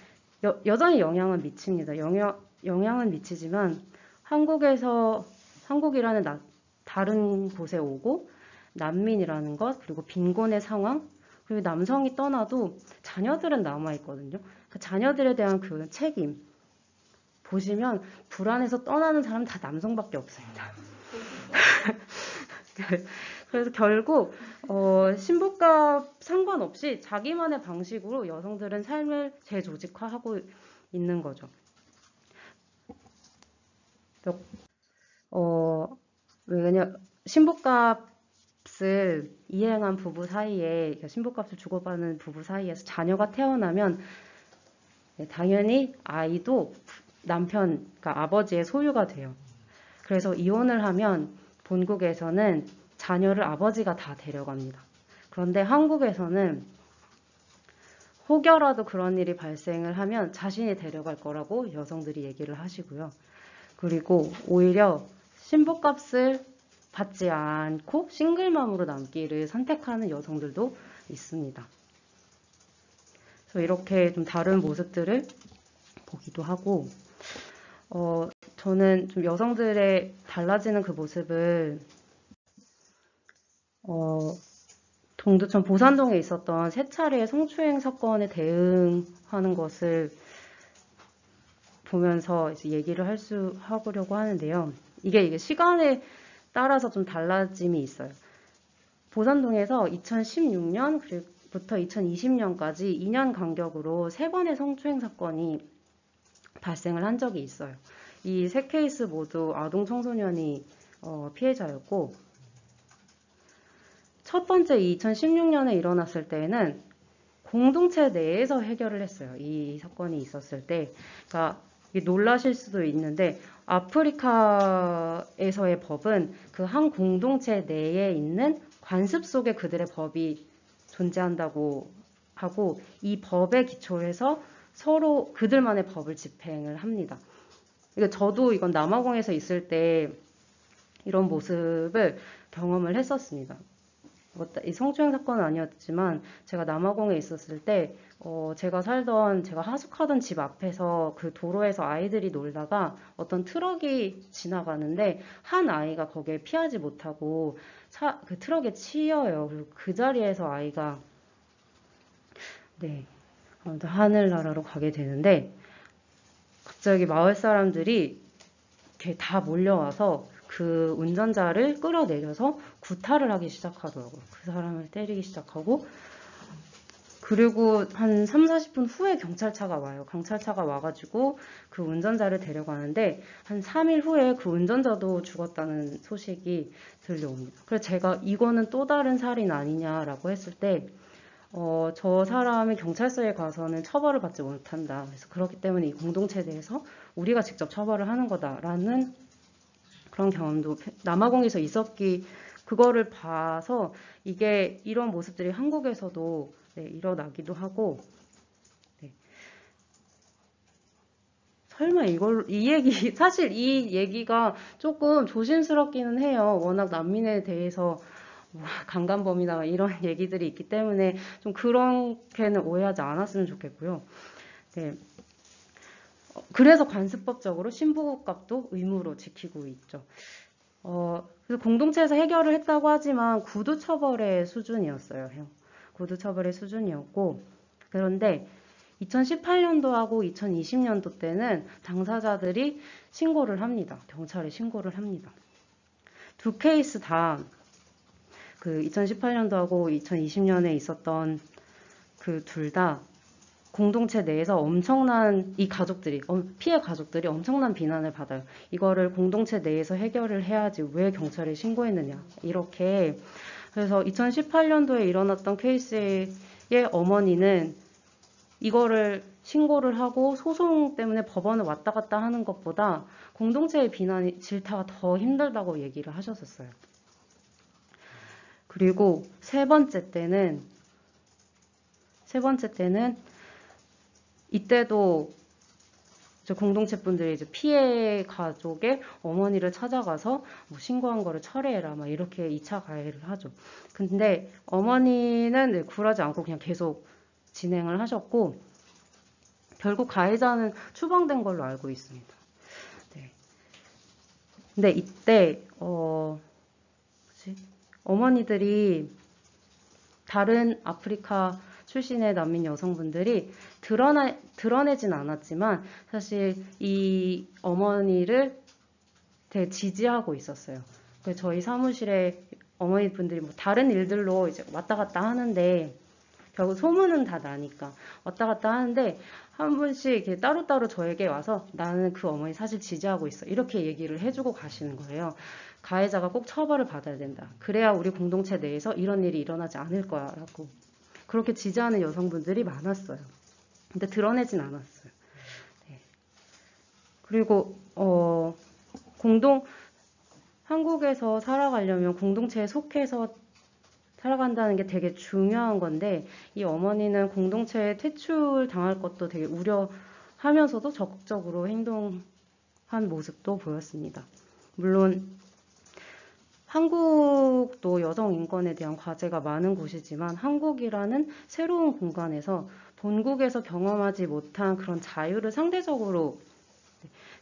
여전히 영향은 미칩니다. 영향은 미치지만 한국이라는 다른 곳에 오고 난민이라는 것, 그리고 빈곤의 상황, 그리고 남성이 떠나도 자녀들은 남아있거든요. 그 자녀들에 대한 그 책임 보시면 불안해서 떠나는 사람 다 남성밖에 없습니다. 그래서 결국 신부값 상관없이 자기만의 방식으로 여성들은 삶을 재조직화하고 있는 거죠. 왜냐 신부값을 신부값을 이행한 부부 사이에, 신부값을 주고받는 부부 사이에서 자녀가 태어나면 당연히 아이도 남편, 그러니까 아버지의 소유가 돼요. 그래서 이혼을 하면 본국에서는 자녀를 아버지가 다 데려갑니다. 그런데 한국에서는 혹여라도 그런 일이 발생을 하면 자신이 데려갈 거라고 여성들이 얘기를 하시고요. 그리고 오히려 신부값을 받지 않고 싱글맘으로 남기를 선택하는 여성들도 있습니다. 그래서 이렇게 좀 다른 모습들을 보기도 하고, 저는 좀 여성들의 달라지는 그 모습을 동두천 보산동에 있었던 세 차례의 성추행 사건에 대응하는 것을 보면서 이제 얘기를 하려고 하는데요. 이게 시간에 따라서 좀 달라짐이 있어요. 보산동에서 2016년부터 2020년까지 2년 간격으로 3번의 성추행 사건이 발생을 한 적이 있어요. 이 3케이스 모두 아동 청소년이 피해자였고, 첫 번째 2016년에 일어났을 때에는 공동체 내에서 해결을 했어요. 이 사건이 있었을 때. 그러니까 놀라실 수도 있는데 아프리카에서의 법은 그 한 공동체 내에 있는 관습 속에 그들의 법이 존재한다고 하고, 이 법에 기초해서 서로 그들만의 법을 집행을 합니다. 그러니까 저도 이건 남아공에서 있을 때 이런 모습을 경험을 했었습니다. 이 성추행 사건은 아니었지만 제가 남아공에 있었을 때 제가 하숙하던 집 앞에서 그 도로에서 아이들이 놀다가 어떤 트럭이 지나가는데 한 아이가 거기에 피하지 못하고 그 트럭에 치여요. 그리고 그 자리에서 아이가 하늘나라로 가게 되는데, 갑자기 마을 사람들이 이렇게 다 몰려와서 그 운전자를 끌어내려서 구타를 하기 시작하더라고요. 그 사람을 때리기 시작하고, 그리고 한 3, 40분 후에 경찰차가 와요. 경찰차가 와가지고 그 운전자를 데려가는데 한 3일 후에 그 운전자도 죽었다는 소식이 들려옵니다. 그래서 제가 이거는 또 다른 살인 아니냐라고 했을 때 저 사람이 경찰서에 가서는 처벌을 받지 못한다. 그래서 그렇기 때문에 이 공동체에 대해서 우리가 직접 처벌을 하는 거다라는 그런 경험도 남아공에서 그거를 봐서 이런 모습들이 한국에서도 일어나기도 하고, 설마 사실 이 얘기가 조금 조심스럽기는 해요. 워낙 난민에 대해서 강간범이나 이런 얘기들이 있기 때문에 좀 그렇게는 오해하지 않았으면 좋겠고요. 그래서 관습법적으로 신부값도 의무로 지키고 있죠. 그래서 공동체에서 해결을 했다고 하지만 구두처벌의 수준이었어요. 구두처벌의 수준이었고, 그런데 2018년도하고 2020년도 때는 당사자들이 신고를 합니다. 경찰에 신고를 합니다. 두 케이스 다 그 2018년도하고 2020년에 있었던 그 둘 다 공동체 내에서 엄청난 피해 가족들이 엄청난 비난을 받아요. 이거를 공동체 내에서 해결을 해야지 왜 경찰에 신고했느냐. 이렇게. 그래서 2018년도에 일어났던 케이스의 어머니는 이거를 신고를 하고 소송 때문에 법원을 왔다 갔다 하는 것보다 공동체의 질타가 더 힘들다고 얘기를 하셨었어요. 그리고 세 번째 때는 이때도 공동체 분들이 이제 피해 가족의 어머니를 찾아가서 신고한 거를 철회해라 막 이렇게 2차 가해를 하죠. 근데 어머니는 굴하지 않고 그냥 계속 진행을 하셨고, 결국 가해자는 추방된 걸로 알고 있습니다. 근데 이때 어머니들이 다른 아프리카 출신의 난민 여성분들이 드러내진 않았지만 사실 이 어머니를 되게 지지하고 있었어요. 그래서 저희 사무실에 어머니분들이 다른 일들로 이제 왔다 갔다 하는데 결국 소문은 다 나니까 왔다 갔다 하는데 한 분씩 이렇게 따로따로 저에게 와서 나는 그 어머니 사실 지지하고 있어. 이렇게 얘기를 해주고 가시는 거예요. 가해자가 꼭 처벌을 받아야 된다. 그래야 우리 공동체 내에서 이런 일이 일어나지 않을 거야. 라고. 그렇게 지지하는 여성분들이 많았어요. 근데 드러내진 않았어요. 네. 그리고, 한국에서 살아가려면 공동체에 속해서 살아간다는 게 되게 중요한 건데, 이 어머니는 공동체에 퇴출 당할 것도 되게 우려하면서도 적극적으로 행동한 모습도 보였습니다. 물론, 한국도 여성 인권에 대한 과제가 많은 곳이지만 한국이라는 새로운 공간에서 본국에서 경험하지 못한 그런 자유를 상대적으로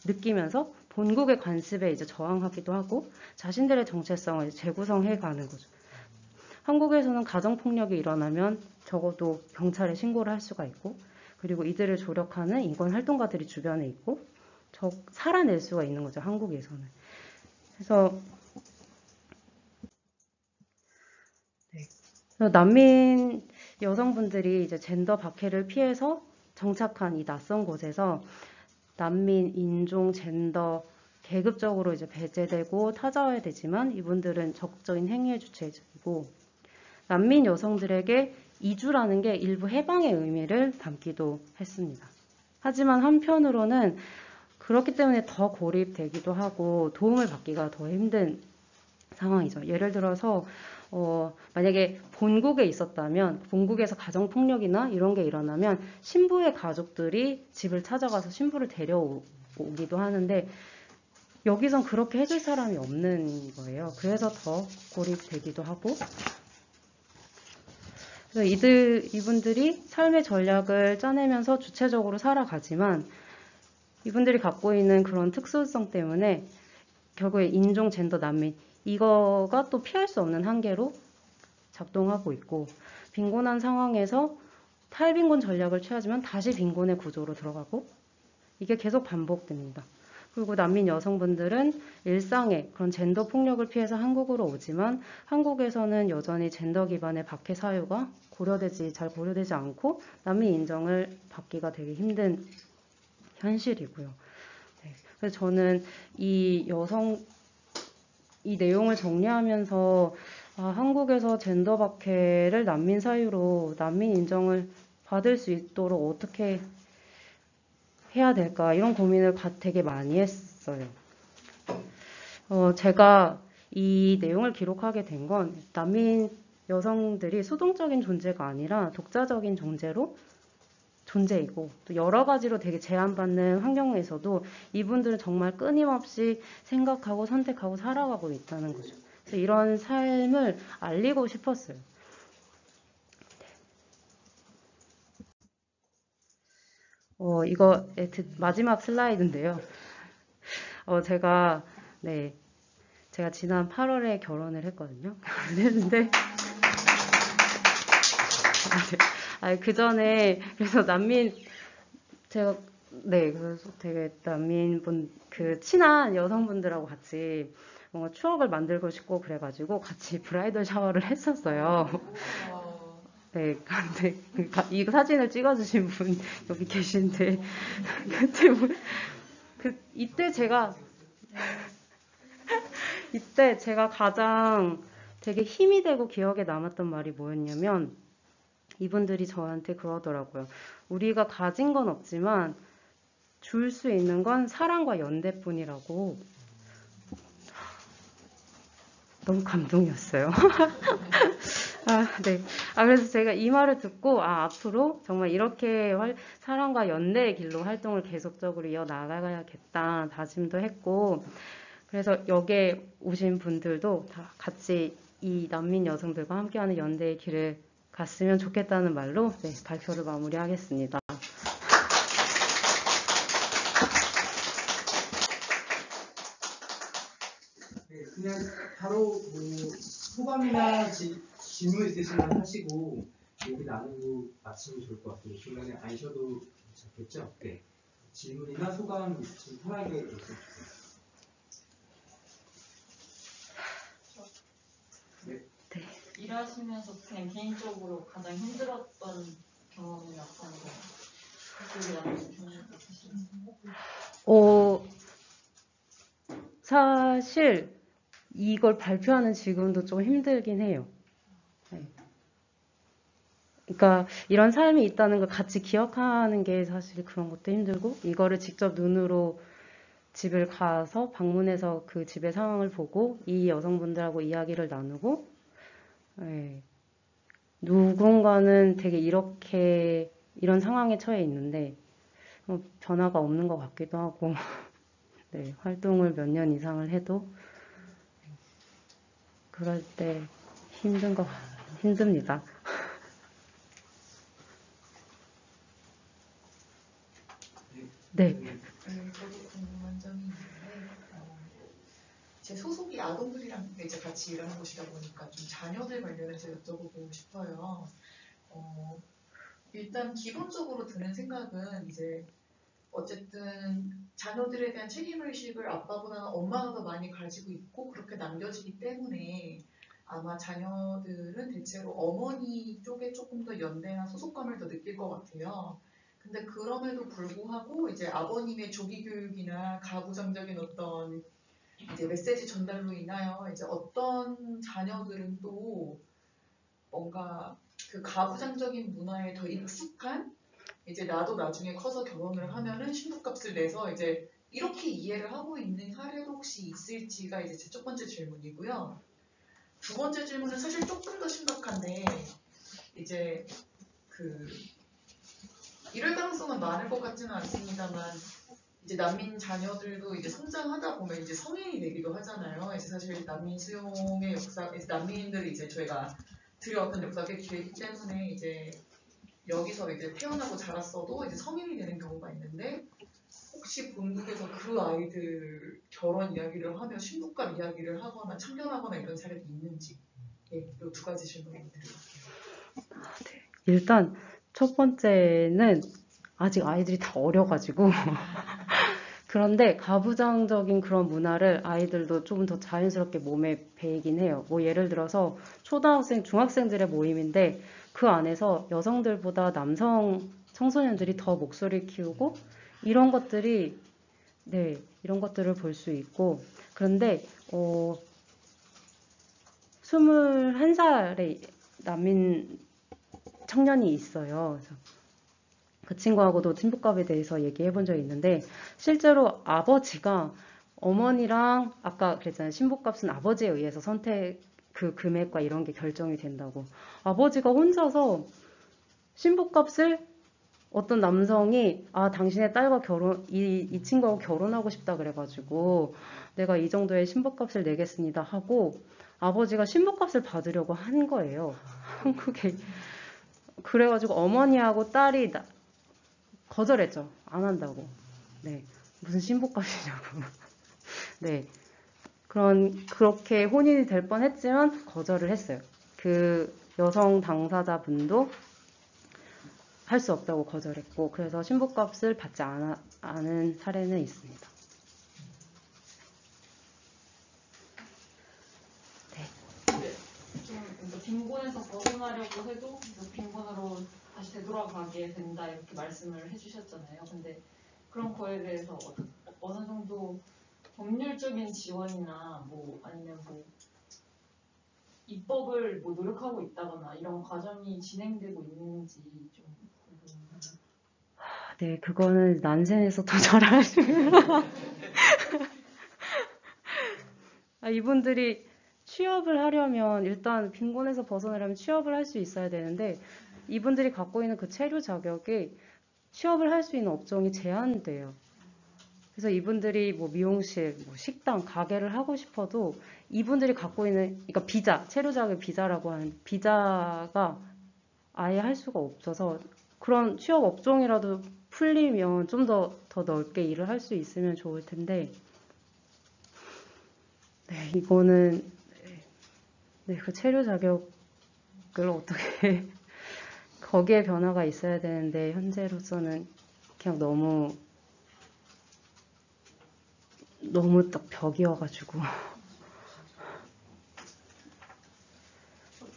느끼면서 본국의 관습에 이제 저항하기도 하고 자신들의 정체성을 재구성해 가는 거죠. 한국에서는 가정폭력이 일어나면 적어도 경찰에 신고를 할 수가 있고 그리고 이들을 조력하는 인권 활동가들이 주변에 있고 살아낼 수가 있는 거죠. 한국에서는. 그래서 난민 여성분들이 이제 젠더 박해를 피해서 정착한 이 낯선 곳에서 난민, 인종, 젠더 계급적으로 이제 배제되고 타자화되지만 이분들은 적극적인 행위의 주체이고 난민 여성들에게 이주라는 게 일부 해방의 의미를 담기도 했습니다. 하지만 한편으로는 그렇기 때문에 더 고립되기도 하고 도움을 받기가 더 힘든 상황이죠. 예를 들어서 만약에 본국에 있었다면 본국에서 가정폭력이나 이런 게 일어나면 신부의 가족들이 집을 찾아가서 신부를 데려오기도 하는데 여기선 그렇게 해줄 사람이 없는 거예요. 그래서 더 고립되기도 하고 그래서 이분들이 삶의 전략을 짜내면서 주체적으로 살아가지만 이분들이 갖고 있는 그런 특수성 때문에 결국에 인종, 젠더, 난민 이거가 또 피할 수 없는 한계로 작동하고 있고 빈곤한 상황에서 탈빈곤 전략을 취하지만 다시 빈곤의 구조로 들어가고 이게 계속 반복됩니다. 그리고 난민 여성분들은 일상에 그런 젠더 폭력을 피해서 한국으로 오지만 한국에서는 여전히 젠더 기반의 박해 사유가 잘 고려되지 않고 난민 인정을 받기가 되게 힘든 현실이고요. 네, 그래서 저는 이 내용을 정리하면서 한국에서 젠더 박해를 난민 사유로 난민 인정을 받을 수 있도록 어떻게 해야 될까 이런 고민을 되게 많이 했어요. 제가 이 내용을 기록하게 된 건 난민 여성들이 수동적인 존재가 아니라 독자적인 존재이고 또 여러 가지로 되게 제한받는 환경에서도 이분들은 정말 끊임없이 생각하고 선택하고 살아가고 있다는 거죠. 그래서 이런 삶을 알리고 싶었어요. 이거 마지막 슬라이드인데요. 제가 지난 8월에 결혼을 했거든요. 했는데 그 전에 그래서 그래서 되게 난민분 친한 여성분들하고 같이 뭔가 추억을 만들고 싶고 그래가지고 같이 브라이덜 샤워를 했었어요. 네, 근데 이 사진을 찍어주신 분 여기 계신데 이때 제가 가장 되게 힘이 되고 기억에 남았던 말이 뭐였냐면 이분들이 저한테 그러더라고요. 우리가 가진 건 없지만 줄 수 있는 건 사랑과 연대뿐이라고. 너무 감동이었어요. 네. 그래서 제가 이 말을 듣고 앞으로 정말 이렇게 사랑과 연대의 길로 활동을 계속적으로 이어나가야겠다 다짐도 했고 그래서 여기에 오신 분들도 다 같이 이 난민 여성들과 함께하는 연대의 길을 갔으면 좋겠다는 말로 발표를 마무리하겠습니다. 네, 그냥 바로 소감이나 질문 있으시면 하시고 얘기 나누고 마치면 좋을 것 같아요. 중간에 안 쉬어도 괜찮겠죠? 네. 질문이나 소감 있으시면 편하게 얘기해 주세요. 네. 일하시면서 그냥 개인적으로 가장 힘들었던 경험이 나타나는 거예요. 기억에 남는 경험이 있으신가요? 사실 이걸 발표하는 지금도 좀 힘들긴 해요. 네. 그러니까 이런 삶이 있다는 걸 같이 기억하는 게 사실 그런 것도 힘들고, 이거를 직접 눈으로 집을 가서 방문해서 그 집의 상황을 보고 이 여성분들하고 이야기를 나누고, 네. 누군가는 되게 이렇게 이런 상황에 처해 있는데 변화가 없는 것 같기도 하고 네, 활동을 몇 년 이상을 해도 그럴 때 힘듭니다. 네. 저도 궁금한 점이 있는데, 제 소속이 아동들이랑 이제 같이 일하는 곳이다 보니까 좀 자녀들 관련해서 여쭤보고 싶어요. 일단 기본적으로 드는 생각은 이제 어쨌든 자녀들에 대한 책임의식을 아빠보다는 엄마가 더 많이 가지고 있고 그렇게 남겨지기 때문에 아마 자녀들은 대체로 어머니 쪽에 조금 더 연대나 소속감을 더 느낄 것 같아요. 근데 그럼에도 불구하고 이제 아버님의 조기 교육이나 가부장적인 어떤 이제 메시지 전달로 인하여 이제 어떤 자녀들은 또 뭔가 그 가부장적인 문화에 더 익숙한 이제 나도 나중에 커서 결혼을 하면은 신부값을 내서 이제 이렇게 이해를 하고 있는 사례도 혹시 있을지가 이제 제 첫 번째 질문이고요. 두 번째 질문은 사실 조금 더 심각한데 이제 그 이럴 가능성은 많을 것 같지는 않습니다만 이제 난민 자녀들도 이제 성장하다 보면 이제 성인이 되기도 하잖아요. 이제 사실 난민 수용의 역사, 이제 난민들을 이제 저희가 들여왔던 역사가 꽤 길기 때문에 이제 여기서 이제 태어나고 자랐어도 이제 성인이 되는 경우가 있는데 혹시 본국에서 그 아이들 결혼 이야기를 하며 신부감 이야기를 하거나 참견하거나 이런 사례도 있는지 이 두 가지 질문을 드릴게요. 일단 첫 번째는 아직 아이들이 다 어려가지고 그런데 가부장적인 그런 문화를 아이들도 조금 더 자연스럽게 몸에 배이긴 해요. 뭐 예를 들어서 초등학생, 중학생들의 모임인데 그 안에서 여성들보다 남성 청소년들이 더 목소리를 키우고 이런 것들이 네, 이런 것들을 볼 수 있고 그런데 21살의 난민 청년이 있어요. 그래서 그 친구하고도 친부감에 대해서 얘기해 본 적이 있는데 실제로 아버지가 어머니랑 아까 그랬잖아요. 신부값은 아버지에 의해서 선택 그 금액과 이런 게 결정이 된다고. 아버지가 혼자서 신부값을 어떤 남성이 당신의 딸과 이 친구하고 결혼하고 싶다 그래가지고 내가 이 정도의 신부값을 내겠습니다 하고 아버지가 신부값을 받으려고 한 거예요. 한국에. 그래가지고 어머니하고 딸이 거절했죠. 안 한다고. 네. 무슨 신부값이냐고. 네. 그렇게 혼인이 될 뻔 했지만 거절을 했어요. 그 여성 당사자분도 할 수 없다고 거절했고, 그래서 신부값을 받지 않은 사례는 있습니다. 좀 빈곤에서 벗어나려고 해도 빈곤으로 다시 되돌아가게 된다 이렇게 말씀을 해주셨잖아요. 근데 그런 거에 대해서 어느 정도 법률적인 지원이나 뭐 아니면 뭐 입법을 뭐 노력하고 있다거나 이런 과정이 진행되고 있는지 좀 궁금합니다. 네, 그거는 난센에서 더 잘 아시는. 이분들이 취업을 하려면 일단 빈곤에서 벗어나려면 취업을 할 수 있어야 되는데 이분들이 갖고 있는 그 체류 자격이 취업을 할 수 있는 업종이 제한돼요. 그래서 이분들이 뭐 미용실, 뭐 식당, 가게를 하고 싶어도 이분들이 갖고 있는 그러니까 비자, 체류 자격 비자라고 하는 비자가 아예 할 수가 없어서 그런 취업 업종이라도 풀리면 좀 더 넓게 일을 할 수 있으면 좋을 텐데 네, 이거는 네, 그 체류 자격을 어떻게 거기에 변화가 있어야 되는데 현재로서는 그냥 너무 또 딱 벽이어가지고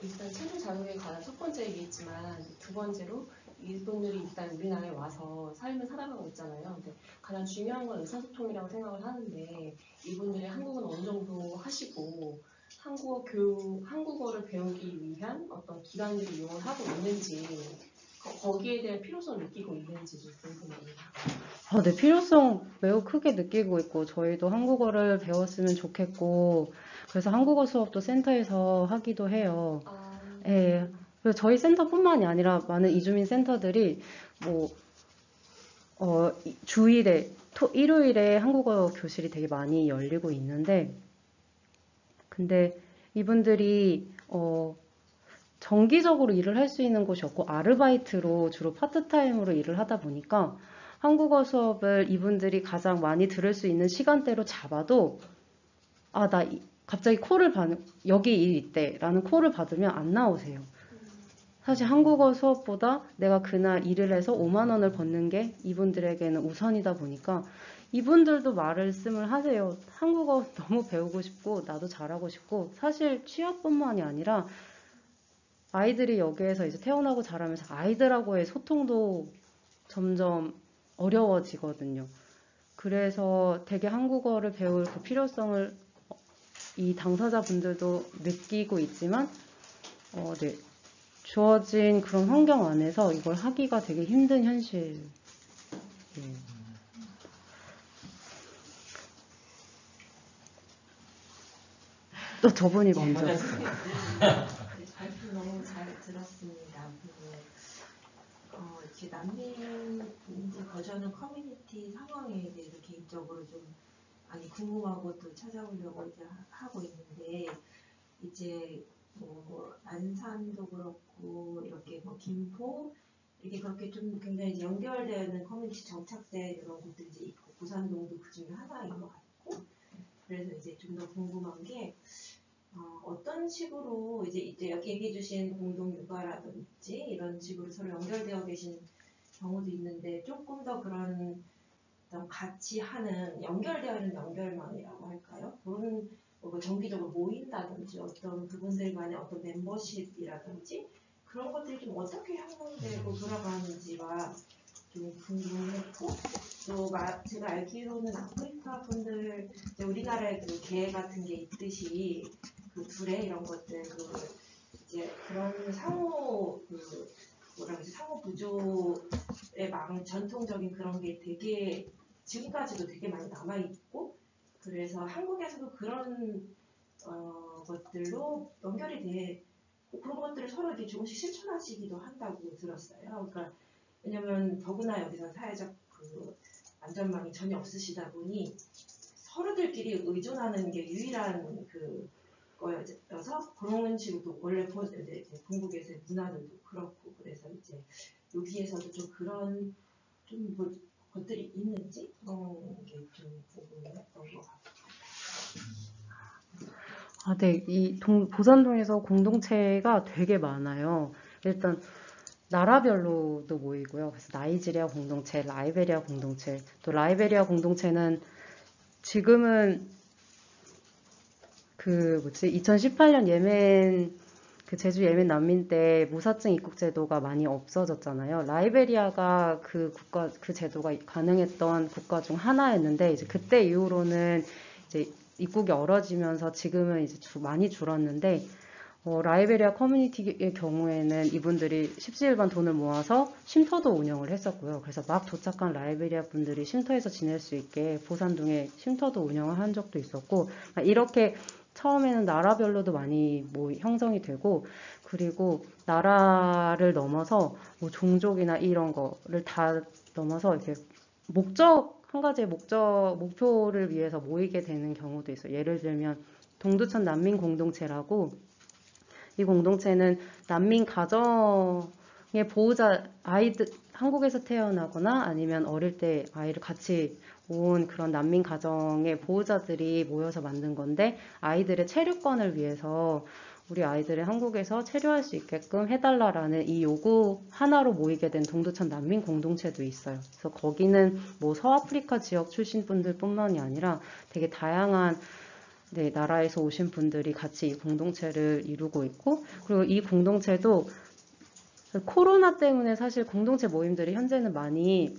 일단 체류 자극에 관한 첫 번째 얘기했지만 두 번째로 이분들이 일단 우리나라에 와서 삶을 살아가고 있잖아요. 근데 가장 중요한 건 의사소통이라고 생각을 하는데 이분들이 한국어는 어느 정도 하시고 한국어를 배우기 위한 어떤 기관들을 이용을 하고 있는지 거기에 대한 필요성을 느끼고 있는지 좀 궁금합니다. 네, 필요성 매우 크게 느끼고 있고, 저희도 한국어를 배웠으면 좋겠고, 그래서 한국어 수업도 센터에서 하기도 해요. 예. 그리고 저희 센터뿐만이 아니라 많은 이주민 센터들이 뭐, 주일에, 일요일에 한국어 교실이 되게 많이 열리고 있는데, 근데 이분들이, 정기적으로 일을 할 수 있는 곳이 없고, 아르바이트로 주로 파트타임으로 일을 하다 보니까, 한국어 수업을 이분들이 가장 많이 들을 수 있는 시간대로 잡아도, 갑자기 여기 일 있대 라는 콜을 받으면 안 나오세요. 사실 한국어 수업보다 내가 그날 일을 해서 5만 원을 버는 게 이분들에게는 우선이다 보니까 이분들도 말씀을 하세요. 한국어 너무 배우고 싶고 나도 잘하고 싶고, 사실 취업뿐만이 아니라 아이들이 여기에서 이제 태어나고 자라면서 아이들하고의 소통도 점점 어려워지거든요. 그래서 되게 한국어를 배울 그 필요성을 이 당사자분들도 느끼고 있지만, 네, 주어진 그런 환경 안에서 이걸 하기가 되게 힘든 현실. 네. 또 저분이 먼저. 발표 너무 잘 들었습니다. 이렇게 난민 이제 거주하는 커뮤니티 상황에 대해서 개인적으로 좀 많이 궁금하고 또 찾아보려고 이제 하고 있는데, 이제 뭐 안산도 그렇고 이렇게 뭐 김포 이렇게 그렇게 좀 굉장히 이제 연결되어 있는 커뮤니티 정착된 이런 곳들이 이제 있고, 부산동도 그 중에 하나인 것 같고, 그래서 이제 좀 더 궁금한 게 어떤 식으로 이제 여기 얘기해 주신 공동 육아라든지 이런 식으로 서로 연결되어 계신 경우도 있는데, 조금 더 그런 어떤 같이 하는 연결되어 있는 연결망이라고 할까요? 그런 뭐 정기적으로 모인다든지 어떤 그분들 간의 어떤 멤버십이라든지 그런 것들이 좀 어떻게 형성되고 돌아가는지가 좀 궁금했고, 또 제가 알기로는 아프리카 분들 이제 우리나라에 그 개 같은 게 있듯이 그 둘의 이런 것들 이제 그런 상호 상호 부조의 전통적인 그런 게 되게 지금까지도 되게 많이 남아 있고, 그래서 한국에서도 그런 것들로 연결이 돼 그런 것들을 서로 이렇게 조금씩 실천하시기도 한다고 들었어요. 그러니까 왜냐면 더구나 여기서 사회적 그 안전망이 전혀 없으시다 보니 서로들끼리 의존하는 게 유일한 그 거여서 그런 식으로 원래 이제 본국에서의 문화들도 그렇고, 그래서 이제 여기에서도 좀 그런 좀 뭐 것들이 있는지 그런 게 좀 궁금했던 것 같아요. 네, 보산동에서 공동체가 되게 많아요. 일단 나라별로도 모이고요. 그래서 나이지리아 공동체, 라이베리아 공동체, 또 라이베리아 공동체는 지금은 2018년 제주 예멘 난민 때 무사증 입국 제도가 많이 없어졌잖아요. 라이베리아가 그 제도가 가능했던 국가 중 하나였는데, 이제 그때 이후로는 이제 입국이 얼어지면서 지금은 이제 많이 줄었는데, 라이베리아 커뮤니티의 경우에는 이분들이 십시일반 돈을 모아서 쉼터도 운영을 했었고요. 그래서 막 도착한 라이베리아 분들이 쉼터에서 지낼 수 있게 보산동에 쉼터도 운영을 한 적도 있었고, 이렇게 처음에는 나라별로도 많이 형성이 되고, 그리고 나라를 넘어서 뭐 종족이나 이런 거를 다 넘어서 이렇게 한 가지의 목표를 위해서 모이게 되는 경우도 있어요. 예를 들면 동두천 난민 공동체라고, 이 공동체는 난민 가정의 보호자 아이들, 한국에서 태어나거나 아니면 어릴 때 아이를 같이 온 그런 난민 가정의 보호자들이 모여서 만든 건데, 아이들의 체류권을 위해서 우리 아이들을 한국에서 체류할 수 있게끔 해달라라는 이 요구 하나로 모이게 된 동두천 난민 공동체도 있어요. 그래서 거기는 뭐 서아프리카 지역 출신 분들뿐만이 아니라 되게 다양한 네, 나라에서 오신 분들이 같이 이 공동체를 이루고 있고, 그리고 이 공동체도 코로나 때문에 사실 공동체 모임들이 현재는 많이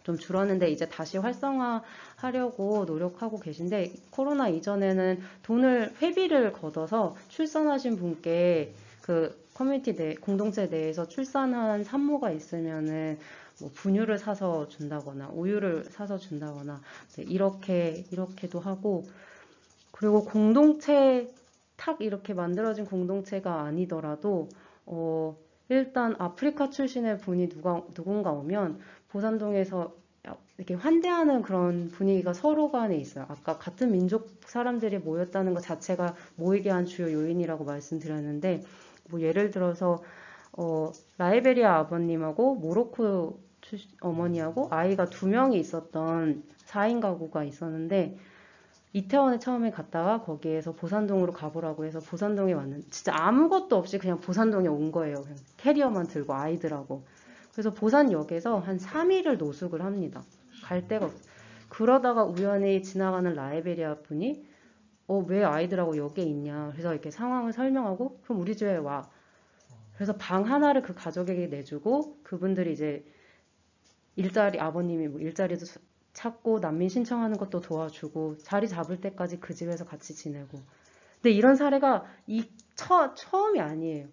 좀 줄었는데 이제 다시 활성화하려고 노력하고 계신데, 코로나 이전에는 돈을 회비를 걷어서 출산하신 분께 그 커뮤니티 내 공동체 내에서 출산한 산모가 있으면은 뭐 분유를 사서 준다거나 우유를 사서 준다거나 네, 이렇게도 하고, 그리고 공동체 탁 이렇게 만들어진 공동체가 아니더라도 일단 아프리카 출신의 분이 누군가 오면 보산동에서 이렇게 환대하는 그런 분위기가 서로 간에 있어요. 아까 같은 민족 사람들이 모였다는 것 자체가 모이게 한 주요 요인이라고 말씀드렸는데, 뭐 예를 들어서 라이베리아 아버님하고 모로코 어머니하고 아이가 2명이 있었던 4인 가구가 있었는데, 이태원에 처음에 갔다가 거기에서 보산동으로 가보라고 해서 보산동에 왔는데 진짜 아무것도 없이 그냥 보산동에 온 거예요. 그냥 캐리어만 들고 아이들하고. 그래서 보산역에서 한 3일을 노숙을 합니다. 갈 데가 없어요. 그러다가 우연히 지나가는 라이베리아 분이 왜 아이들하고 여기에 있냐. 그래서 이렇게 상황을 설명하고 그럼 우리 집에 와. 그래서 방 하나를 그 가족에게 내주고 그분들이 이제 아버님이 뭐 일자리도 찾고 난민 신청하는 것도 도와주고 자리 잡을 때까지 그 집에서 같이 지내고. 근데 이런 사례가 처음이 아니에요.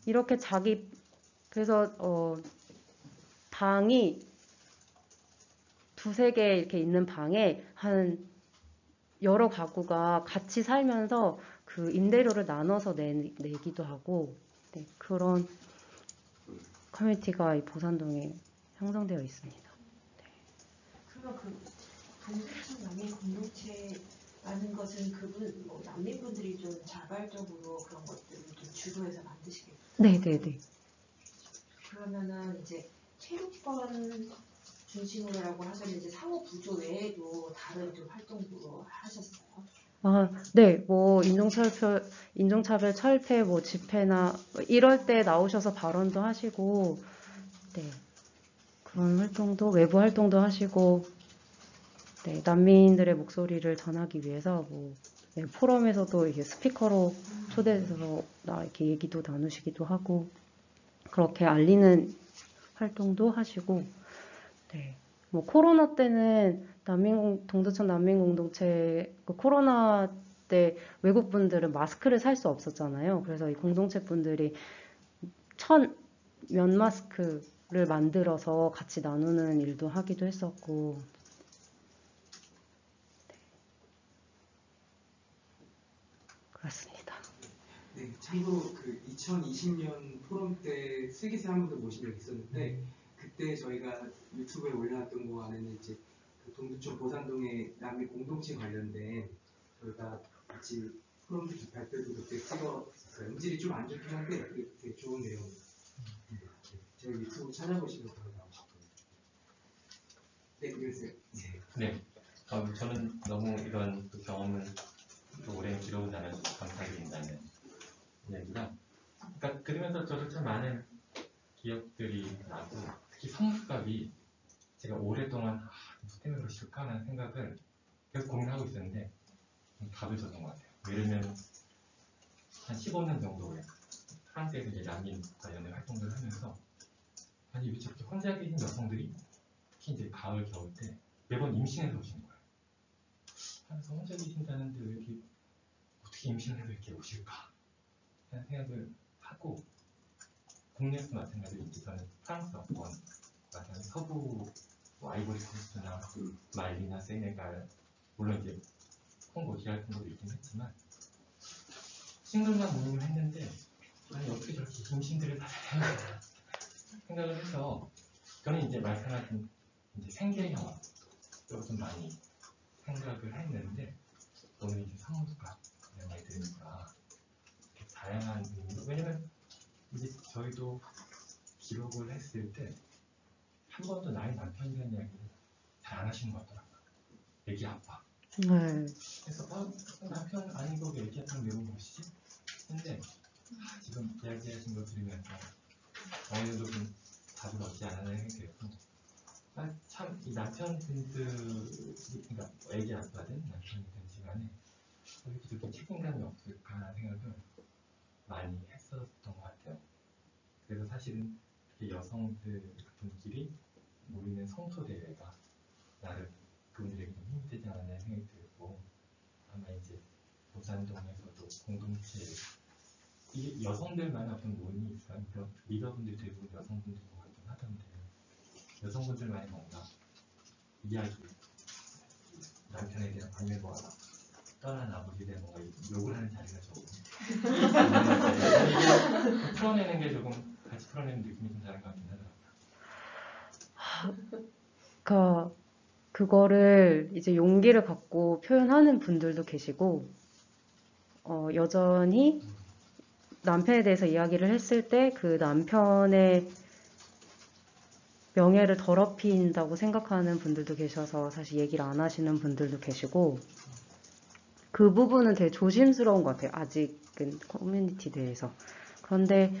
이렇게 그래서 방이 2-3개 이렇게 있는 방에 한 여러 가구가 같이 살면서 그 임대료를 나눠서 내기도 하고, 네, 그런 커뮤니티가 이 보산동에 형성되어 있습니다. 그러면 그 동두천 난민 공동체라는 것은 뭐 난민분들이 좀 자발적으로 그런 것들을 좀 주도해서 만드시겠죠? 네네네. 그러면은 이제 체육관 중심으로라고 하셨는데 이제 상호 구조 외에도 다른 좀 활동도 하셨어요? 네, 뭐 인종차별 철폐 뭐 집회나 이럴 때 나오셔서 발언도 하시고, 네, 그런 활동도 외부 활동도 하시고, 네, 난민들의 목소리를 전하기 위해서 네, 포럼에서도 이게 스피커로 초대해서 이렇게 얘기도 나누시기도 하고, 그렇게 알리는 활동도 하시고, 네. 뭐 코로나 때는 동두천 난민 공동체 코로나 때 외국 분들은 마스크를 살 수 없었잖아요. 그래서 이 공동체 분들이 면 마스크를 만들어서 같이 나누는 일도 하기도 했었고, 네. 그렇습니다. 네, 참고로 그 2020년 포럼 때 슬기세 한 분도 모신 적이 있었는데 그때 저희가 유튜브에 올려놨던 거 안에는 이제 그 동두천 보산동의 난민 공동체 관련된 저희가 같이 포럼 발표도 그때 찍었어요. 음질이 좀 안 좋긴 한데 그게 되게 좋은 내용이에요. 저희 유튜브 찾아보시면 바로 나오실 거예요. 네, 그러세요. 네. 저는 너무 이런 경험을 또 오래 기록한다면 감사드린다는 이야기가, 그러니까 그러면서 저도 참 많은 기억들이 나고, 특히 성수갑이 제가 오랫동안 무슨 때문에 그러실까 하는 생각을 계속 고민하고 있었는데 답을 줬던 것 같아요. 예를 들면 한 15년 정도에 프랑스에서 이제 난민 관련된 활동들을 하면서 아니 왜 저렇게 혼자 계신 여성들이 특히 이제 가을 겨울 때 매번 임신해서 오시는 거예요. 그래서 혼자 계신다는데 왜 이렇게 어떻게 임신을 해서 이렇게 오실까 하는 생각을 하고, 국내에서 마찬가지로 이제 저는 프랑스 어권, 마찬가지 서부 뭐 아이보리코스트나 말리나 세네갈, 물론 이제 콩고, DR 콩고도 있긴 했지만 싱글만 모임을 했는데 아니 어떻게 저렇게 임신들을 다 해야 생각을 해서, 저는 이제 말씀하신 이제 생계형을 좀 많이 생각을 했는데, 오늘 이제 성수갑 이런 말 들으니까 다양한 의미로, 왜냐면 이제 저희도 기록을 했을 때 한 번도 나의 남편이라는 이야기를 잘 안 하시는 것 같더라고요. 애기 아빠. 네. 그래서 남편 아니고 왜 애기 아빠는 왜 온 것이지? 근데 지금 이야기하신 거 들으면서 어느 정도 좀 답을 얻지 않았나 생각이 들고, 참 이 남편분들, 그러니까 애기 아빠든 남편이든 집안에 저희도 좀 책임감이 없을까 생각을 많이 했었던 것 같아요. 그래서 사실은 특히 여성들 분들이 모이는 성소대회가 나름 그분들에게 좀 힘이 되지 않았나 생각이 들고, 아마 이제 보산동에서도 공동체 이 여성들만의 어떤 모임이 있어요. 그런 리더분들이 대부분 여성분들인 것 같긴 하던데, 여성분들만의 뭔가 이야기, 남편에 대한 관여가 떠난 아버지에 대한 뭔가 욕을 하는 자리가 조금 풀어내는 게 조금 같이 풀어내는 느낌이 좀 다른 것 같긴 하더라고요. 그거를 이제 용기를 갖고 표현하는 분들도 계시고, 여전히 남편에 대해서 이야기를 했을 때 그 남편의 명예를 더럽힌다고 생각하는 분들도 계셔서 사실 얘기를 안 하시는 분들도 계시고, 그 부분은 되게 조심스러운 것 같아요. 아직은 커뮤니티 내에서. 그런데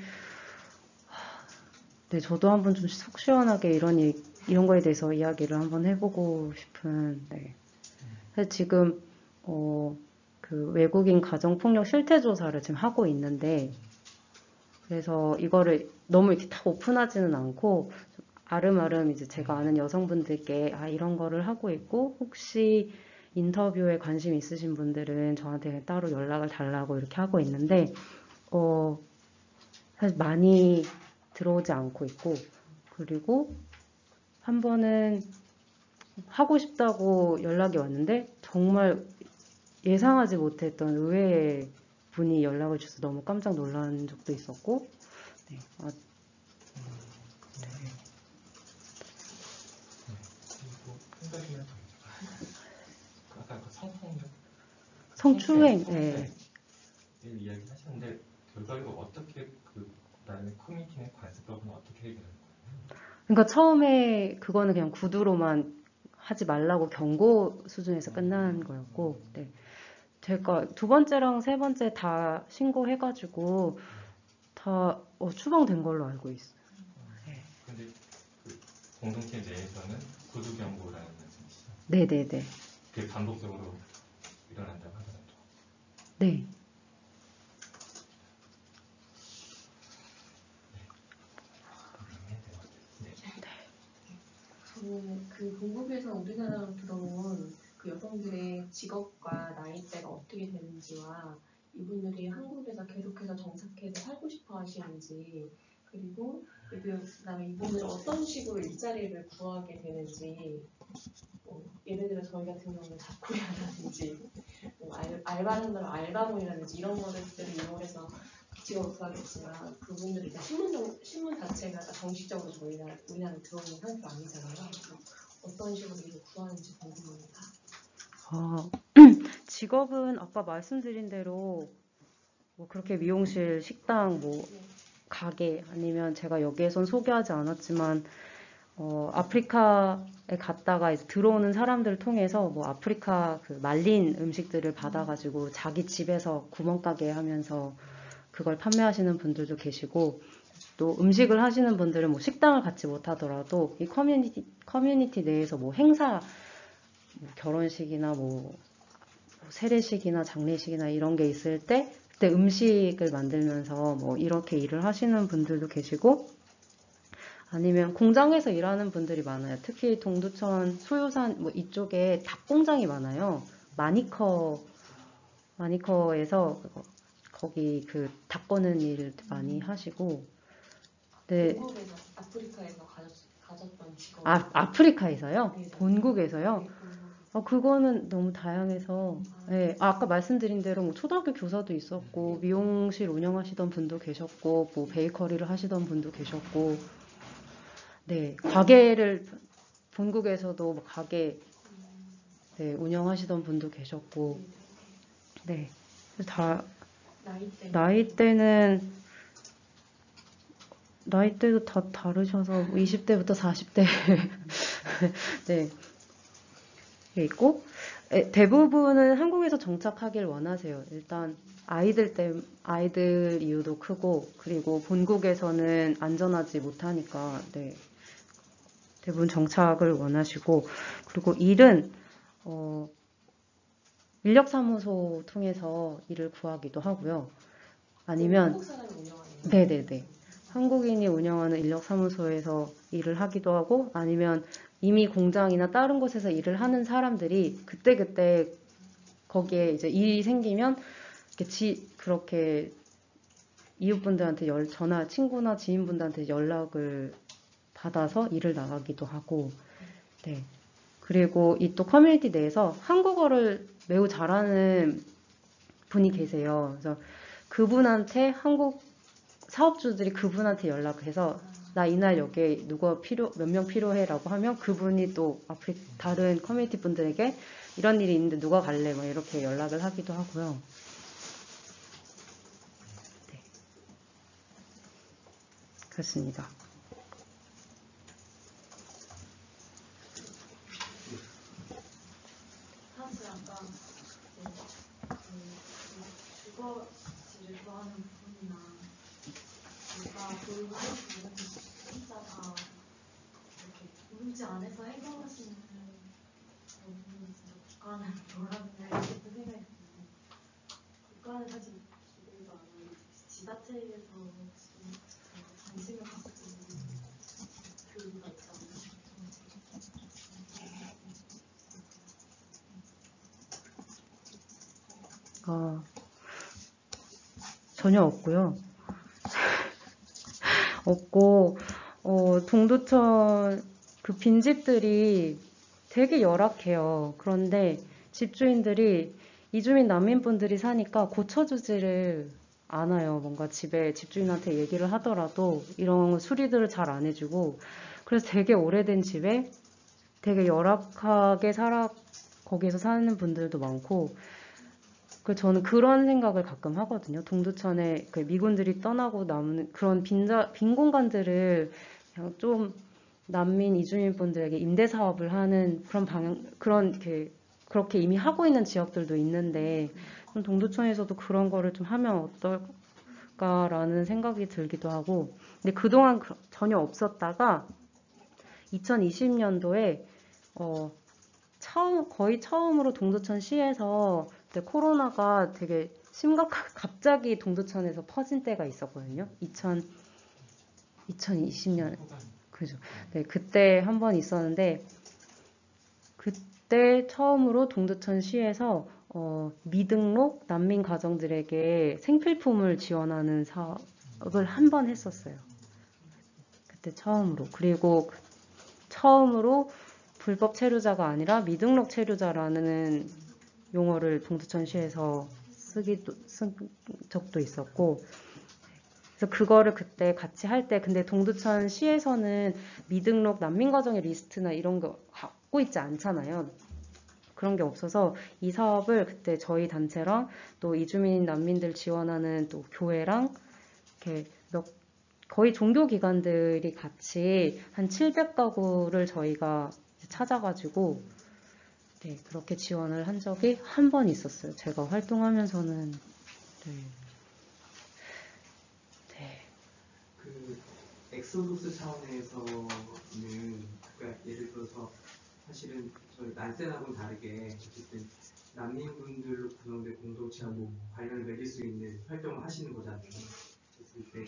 네, 저도 한번 좀 속 시원하게 이런 거에 대해서 이야기를 한번 해보고 싶은. 네. 그래서 지금 그 외국인 가정폭력 실태 조사를 지금 하고 있는데, 그래서 이거를 너무 이렇게 다 오픈하지는 않고 아름아름 이제 제가 아는 여성분들께 이런 거를 하고 있고, 혹시 인터뷰에 관심 있으신 분들은 저한테 따로 연락을 달라고 이렇게 하고 있는데, 사실 많이 들어오지 않고 있고, 그리고 한 번은 하고 싶다고 연락이 왔는데 정말 예상하지 못했던 의외의 분이 연락을 주셔서 너무 깜짝 놀란 적도 있었고, 네. 그리고 생각이면 아까 그 성추행, 네. 이야기 하셨는데 결과적으로 어떻게 그다음에 커뮤니티 내 관습법은 어떻게 해결하는 거예요? 그러니까 처음에 그거는 그냥 구두로만 하지 말라고 경고 수준에서 끝난 거였고, 네. 제가 두 번째랑 세 번째 다 신고해가지고 다 추방된 걸로 알고 있어요. 근데 그 공동체 내에서는 구두 경고라는 말씀이시죠? 네네네. 그게 반복적으로 일어난다고 하더라도. 네. 저는 그 본국에서 우리나라로 들어온 그 여성들의 직업과 나이대가 어떻게 되는지와 이분들이 한국에서 계속해서 정착해서 살고 싶어 하시는지, 그리고 그다음에 이분들이 어떤 식으로 일자리를 구하게 되는지, 예를 들어 저희 같은 경우는 잡코리아라든지 알바한다면 알바몬이라든지 이런 것들을 이용해서 직업을 구하겠지만, 그분들이 이제 신문 자체가 정식적으로 우리나라에 들어오는 상태가 아니잖아요. 그래서 어떤 식으로 일을 구하는지 궁금합니다. 직업은 아까 말씀드린 대로 뭐 그렇게 미용실, 식당, 뭐 가게, 아니면 제가 여기에선 소개하지 않았지만 아프리카에 갔다가 이제 들어오는 사람들을 통해서 뭐 아프리카 그 말린 음식들을 받아가지고 자기 집에서 구멍가게 하면서 그걸 판매하시는 분들도 계시고, 또 음식을 하시는 분들은 뭐 식당을 갖지 못하더라도 이 커뮤니티 내에서 뭐 행사, 뭐 결혼식이나 뭐 세례식이나 장례식이나 이런 게 있을 때 그때 음식을 만들면서 뭐 이렇게 일을 하시는 분들도 계시고, 아니면 공장에서 일하는 분들이 많아요. 특히 동두천, 소요산 뭐 이쪽에 닭 공장이 많아요. 마니커에서 거기 그 닭 거는 일 많이 하시고. 네. 본국에서 아프리카에서 가졌던 직업. 아프리카에서요? 네. 본국에서요? 네, 본국. 그거는 너무 다양해서, 네. 아까 말씀드린 대로 뭐 초등학교 교사도 있었고, 미용실 운영하시던 분도 계셨고, 뭐 베이커리를 하시던 분도 계셨고, 네. 가게를 본국에서도 뭐 가게 네, 운영하시던 분도 계셨고, 네. 다 나이대도 다 다르셔서 20대부터 40대 네. 있고, 대부분은 한국에서 정착하길 원하세요. 일단 아이들 이유도 크고, 그리고 본국에서는 안전하지 못하니까, 네. 대부분 정착을 원하시고, 그리고 일은 인력사무소 통해서 일을 구하기도 하고요. 아니면 한국 사람이 운영하는 네네네. 한국인이 운영하는 인력사무소에서 일을 하기도 하고 아니면 이미 공장이나 다른 곳에서 일을 하는 사람들이 그때그때 거기에 이제 일이 생기면 그렇게 이웃분들한테 전화, 친구나 지인분들한테 연락을 받아서 일을 나가기도 하고, 네. 그리고 이 또 커뮤니티 내에서 한국어를 매우 잘하는 분이 계세요. 그래서 그분한테 한국 사업주들이 그분한테 연락해서 나 이날 여기에 몇 명 필요해라고 하면 그분이 또 다른 커뮤니티 분들에게 이런 일이 있는데 누가 갈래? 막 이렇게 연락을 하기도 하고요. 네. 그렇습니다. 사실 아까 주거지를 좋아하는 부분이나 내가 보이고 싶은 혼자가 이렇게 우르지 안에서 해결하시는 부분이 진짜 국가는 뭐라는 싶은 생각이 드는데 국가는 사실 기대도 안 하고 지자체에서 관심을 갖고 있는 교육가 있잖아요. 전혀 없고요. 없고, 동두천 그 빈집들이 되게 열악해요. 그런데 집주인들이 이주민 난민분들이 사니까 고쳐주지를 않아요. 뭔가 집주인한테 얘기를 하더라도 이런 수리들을 잘 안 해주고, 그래서 되게 오래된 집에 되게 열악하게 거기서 사는 분들도 많고, 저는 그런 생각을 가끔 하거든요. 동두천에 미군들이 떠나고 남은 그런 빈 공간들을 그냥 좀 난민 이주민 분들에게 임대 사업을 하는 그렇게 이미 하고 있는 지역들도 있는데 동두천에서도 그런 거를 좀 하면 어떨까라는 생각이 들기도 하고, 근데 그동안 전혀 없었다가 2020년도에 거의 처음으로 동두천 시에서 코로나가 되게 갑자기 동두천에서 퍼진 때가 있었거든요. 2020년. 그죠. 네, 그때 한 번 있었는데, 그때 처음으로 동두천 시에서 미등록 난민 가정들에게 생필품을 지원하는 사업을 한 번 했었어요. 그때 처음으로. 그리고 처음으로 불법 체류자가 아니라 미등록 체류자라는 용어를 동두천시에서 쓴 적도 있었고, 그래서 그거를 그때 같이 할 때, 근데 동두천시에서는 미등록 난민가정의 리스트나 이런 거 갖고 있지 않잖아요. 그런 게 없어서 이 사업을 그때 저희 단체랑 또 이주민 난민들 지원하는 또 교회랑 이렇게 거의 종교기관들이 같이 한 700가구를 저희가 찾아가지고 네, 그렇게 지원을 한 적이 한 번 있었어요. 제가 활동하면서는. 네. 네. 그 엑소도스 차원에서는 그러니까 예를 들어서 사실은 저희 난센하고는 다르게 어쨌든 난민분들로 구성된 공동체하고 관련을 맺을 수 있는 활동을 하시는 거잖아요. 그랬을 때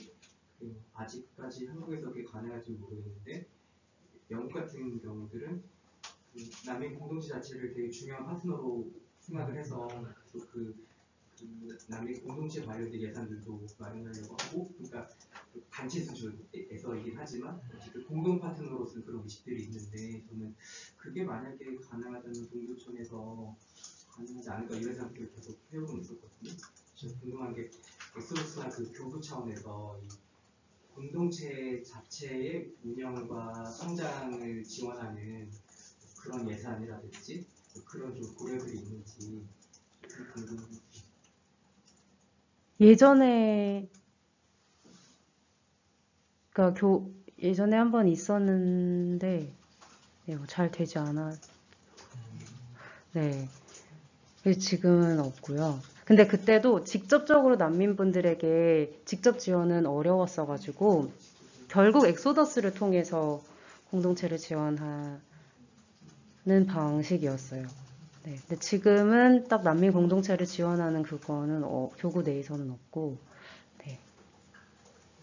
아직까지 한국에서 그게 가능할지 모르겠는데 영국 같은 경우들은 난민 공동체 자체를 되게 중요한 파트너로 생각을 해서 그 난민 공동체 관련된 예산들도 마련하려고 하고, 그러니까 단체 수준에서 얘기를 하지만 어쨌든 공동 파트너로서는 그런 의식들이 있는데, 저는 그게 만약에 가능하다면 동두천에서 가능하지 않을까 이런 생각들을 계속 해오고 있었거든요. 저는 궁금한 게 엑소더스나 그 교부 차원에서 이 공동체 자체의 운영과 성장을 지원하는 그런 예산이라든지 그런 좀 고려들이 있는지 궁금합니다. 예전에 한번 있었는데 네, 잘 되지 않아. 네. 지금은 없고요. 근데 그때도 직접적으로 난민분들에게 직접 지원은 어려웠어가지고 결국 엑소더스를 통해서 공동체를 지원하는 방식이었어요. 네. 근데 지금은 딱 난민 공동체를 지원하는 그거는 교구 내에서는 없고, 네.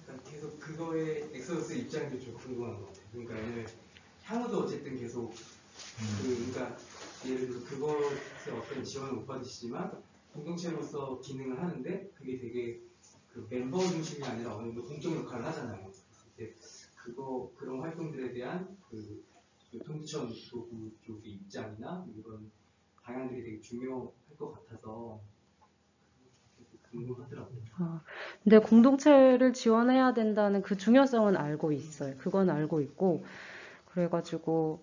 그러니까 계속 그거에 엑소더스 입장도 좀 궁금한 것 같아요. 그러니까 오늘 향후도 어쨌든 계속 그러니까 예를 들어 그것에 어떤 지원을 못 받으시지만 공동체로서 기능을 하는데 그게 되게 그 멤버 중심이 아니라 어느 정도 공적 역할을 하잖아요. 근데 그런 활동들에 대한 그 통지청 교구 쪽의 입장이나 이런 방향들이 되게 중요할 것 같아서 궁금하더라고요. 근데 공동체를 지원해야 된다는 그 중요성은 알고 있어요. 그건 알고 있고, 그래가지고,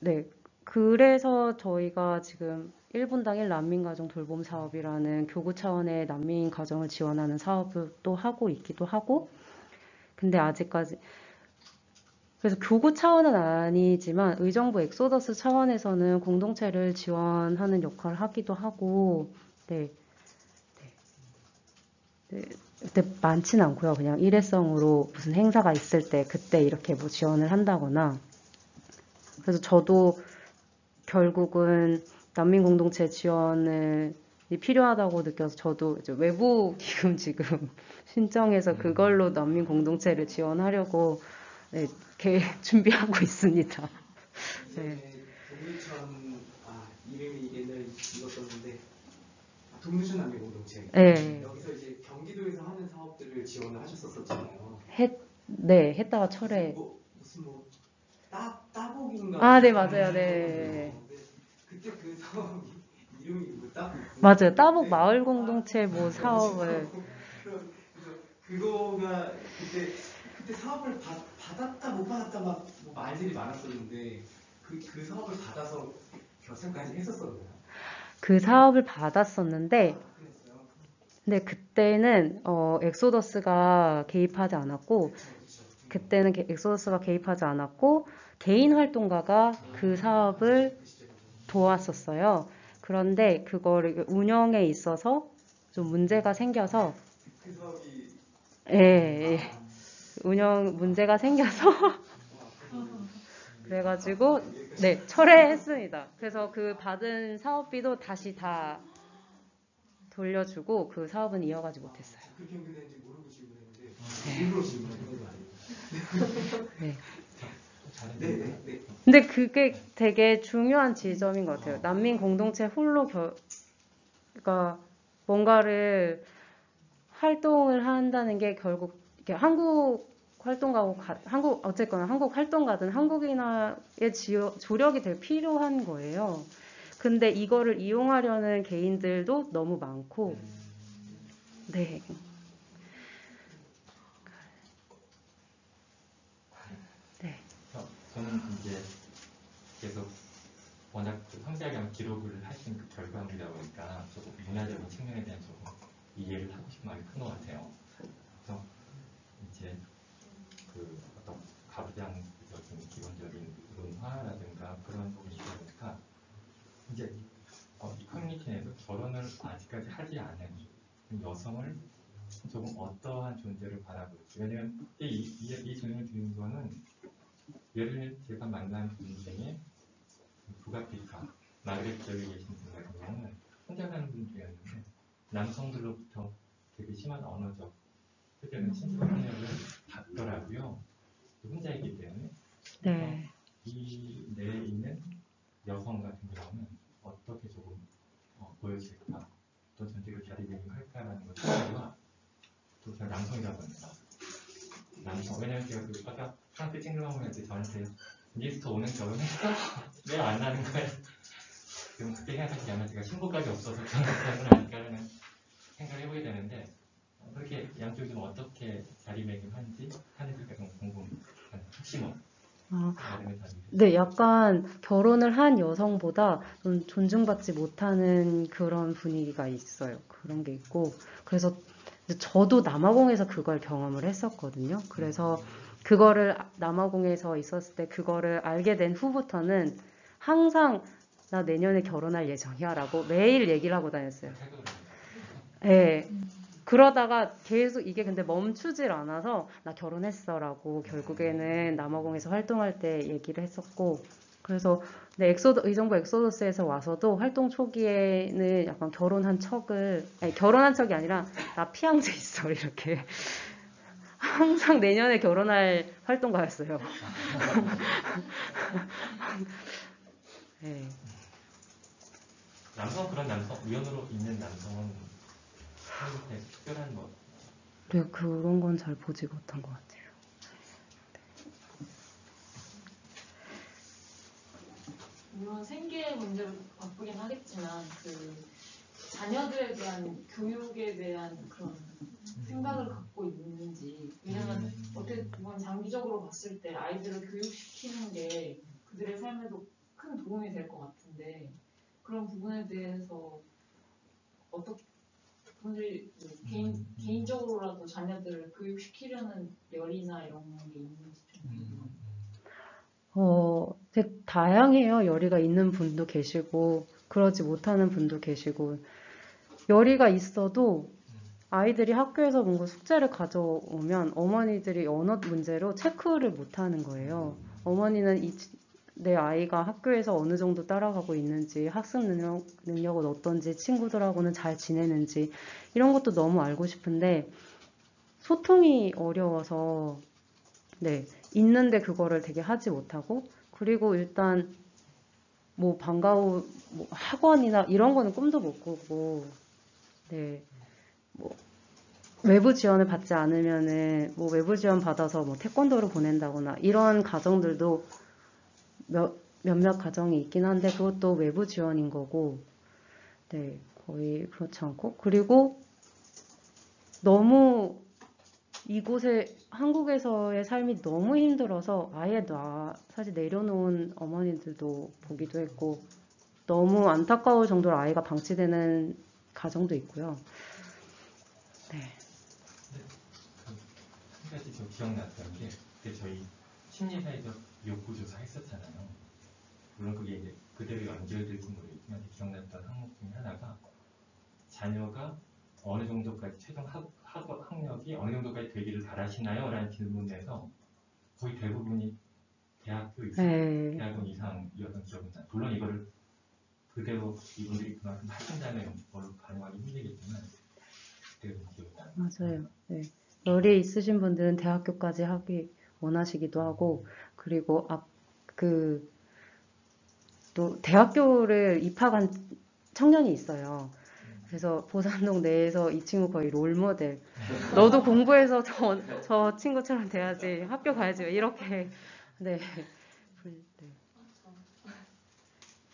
네. 그래서 저희가 지금 1분당 1 난민가정 돌봄 사업이라는 교구 차원의 난민 가정을 지원하는 사업을 또 하고 있기도 하고, 근데 아직까지, 그래서 교구 차원은 아니지만 의정부 엑소더스 차원에서는 공동체를 지원하는 역할을 하기도 하고, 네. 네. 근데 많진 않고요. 그냥 일회성으로 무슨 행사가 있을 때 그때 이렇게 뭐 지원을 한다거나. 그래서 저도 결국은 난민 공동체 지원이 필요하다고 느껴서 저도 이제 외부 기금 지금 신청해서 그걸로 난민 공동체를 지원하려고 네, 준비하고 있습니다. 네. 동물천 이름이 옛날에 읽었었는데 동물천 난민 공동체. 네. 여기서 이제 경기도에서 하는 사업들을 지원을 하셨었잖아요. 네, 했다가 철회. 무슨 따복인가? 네, 맞아요. 네. 그때 그 사업 이름이 맞아요. 따복 마을 공동체 뭐 사업을. 그래서 그거가 그때 사업을 받았다 못 받았다 막 뭐 말들이 많았었는데 그 사업을 받아서 결승까지 했었었나요? 그 사업을 받았었는데, 근데 그때는 엑소더스가 개입하지 않았고, 그때는 엑소더스가 개입하지 않았고 개인 활동가가 그 사업을 도왔었어요. 그런데 그거를 운영에 있어서 좀 문제가 생겨서, 운영 문제가 생겨서 그래가지고 네, 철회했습니다. 그래서 그 받은 사업비도 다시 다 돌려주고 그 사업은 이어가지 못했어요. 그렇게 연결되는지 모르고 질문했는데 일부러 질문한 건 아니에요. 네. 네. 근데 그게 되게 중요한 지점인 것 같아요. 난민 공동체 홀로 그러니까 뭔가를 활동을 한다는 게 결국 이렇게 한국 활동가고 어쨌거나 한국 활동가든 한국인의 조력이 되게 필요한 거예요. 근데 이거를 이용하려는 개인들도 너무 많고, 네. 저는 이제 계속 워낙 성실하게 기록을 하신 그 결과물이다 보니까 조금 문화적인 측면에 대한 조금 이해를 하고 싶은 마음이 큰 것 같아요. 그래서 이제 그 어떤 가부장적인 기본적인 문화라든가 그런 부분이다 보니까 이제 이 커뮤니티 내에서 결혼을 아직까지 하지 않은 여성을 조금 어떠한 존재를 바라보고 있지. 왜냐면 이 질문을 드리는 거는 예를 들면 제가 만난 분 중에 북아프리카 마그렙 지역에 계신 분 같은 경우는 혼자 사는 분 중이었는데 남성들로부터 되게 심한 언어적 그때는 친척 폭력을 받더라고요. 혼자 있기 때문에. 네. 이 내에 있는 여성 같은 경우는 어떻게 조금 보여질까, 또 전체를 자리매김할까라는 것과 또 제가 남성이다 보니까 왜냐면 제가 아까 프랑스 찡그러면서 저한테 리스트 오는 결혼했어? 왜 안 하는 거야? 그럼 그때 생각하지 않으면 제가 신고까지 없어서 결혼을 아닐까라는 생각을 해보게 되는데 그렇게 양쪽이 좀 어떻게 자리매김하는지가 좀 궁금해요. 혹시 네, 약간 결혼을 한 여성보다 좀 존중받지 못하는 그런 분위기가 있어요. 그런 게 있고, 그래서 저도 남아공에서 그걸 경험을 했었거든요. 그래서 그거를 남아공에서 있었을 때 그거를 알게 된 후부터는 항상 나 내년에 결혼할 예정이야 라고 매일 얘기를 하고 다녔어요. 네. 그러다가 계속 이게 근데 멈추질 않아서 나 결혼했어 라고 결국에는 남아공에서 활동할 때 얘기를 했었고, 그래서 네, 의정부 엑소더스에서 와서도 활동 초기에는 약간 결혼한 척을, 아니, 결혼한 척이 아니라 나 피양제 있어 이렇게 항상 내년에 결혼할 활동가였어요. 네. 남성 그런 남성 우연으로 있는 남성은 한국에 특별한 뭐 네, 그런 건 잘 보지 못한 것 같아요. 물론 생계의 문제로 바쁘긴 하겠지만 그 자녀들에 대한 교육에 대한 그런 생각을 갖고 있는지, 왜냐면 어떻게 보면 장기적으로 봤을 때 아이들을 교육시키는 게 그들의 삶에도 큰 도움이 될 것 같은데 그런 부분에 대해서 어떻게 분들이 개인적으로라도 자녀들을 교육시키려는 열이나 이런 게 있는지 좀 궁금해요. 되게 다양해요. 열의가 있는 분도 계시고 그러지 못하는 분도 계시고, 열의가 있어도 아이들이 학교에서 뭔가 숙제를 가져오면 어머니들이 언어 문제로 체크를 못하는 거예요. 어머니는 내 아이가 학교에서 어느 정도 따라가고 있는지, 학습 능력은 어떤지, 친구들하고는 잘 지내는지 이런 것도 너무 알고 싶은데 소통이 어려워서 네, 있는데 그거를 되게 하지 못하고, 그리고 일단 뭐 방과후 뭐 학원이나 이런 거는 꿈도 못 꾸고, 네, 뭐 외부 지원을 받지 않으면은 뭐 외부 지원 받아서 뭐 태권도를 보낸다거나 이런 가정들도 몇몇 가정이 있긴 한데 그것도 외부 지원인 거고, 네, 거의 그렇지 않고, 그리고 너무 이곳에 한국에서의 삶이 너무 힘들어서 아예 사실 내려놓은 어머니들도 보기도 했고, 너무 안타까울 정도로 아이가 방치되는 가정도 있고요. 네. 한 가지 좀 기억났던 게 그때 저희 심리사회적 욕구조사 했었잖아요. 물론 그게 이제 그대로 연결될지 모르겠지만 기억났던 항목 중에 하나가 자녀가 어느 정도까지 최종 학력이 어느 정도까지 되기를 바라시나요? 라는 질문에서 거의 대부분이 대학교 이상, 네. 대학원 이상이었던 기억이 나요. 물론 이거를 그대로 이분들이 그만큼 하신다는 걸로 반영하기 힘들겠지만 그때도 기억이 나요. 맞아요. 네. 열이 있으신 분들은 대학교까지 하기 원하시기도 하고, 그리고 또 대학교를 입학한 청년이 있어요. 그래서 보산동 내에서 이 친구 거의 롤모델. 너도 공부해서 저 친구처럼 돼야지, 학교 가야지, 이렇게. 네.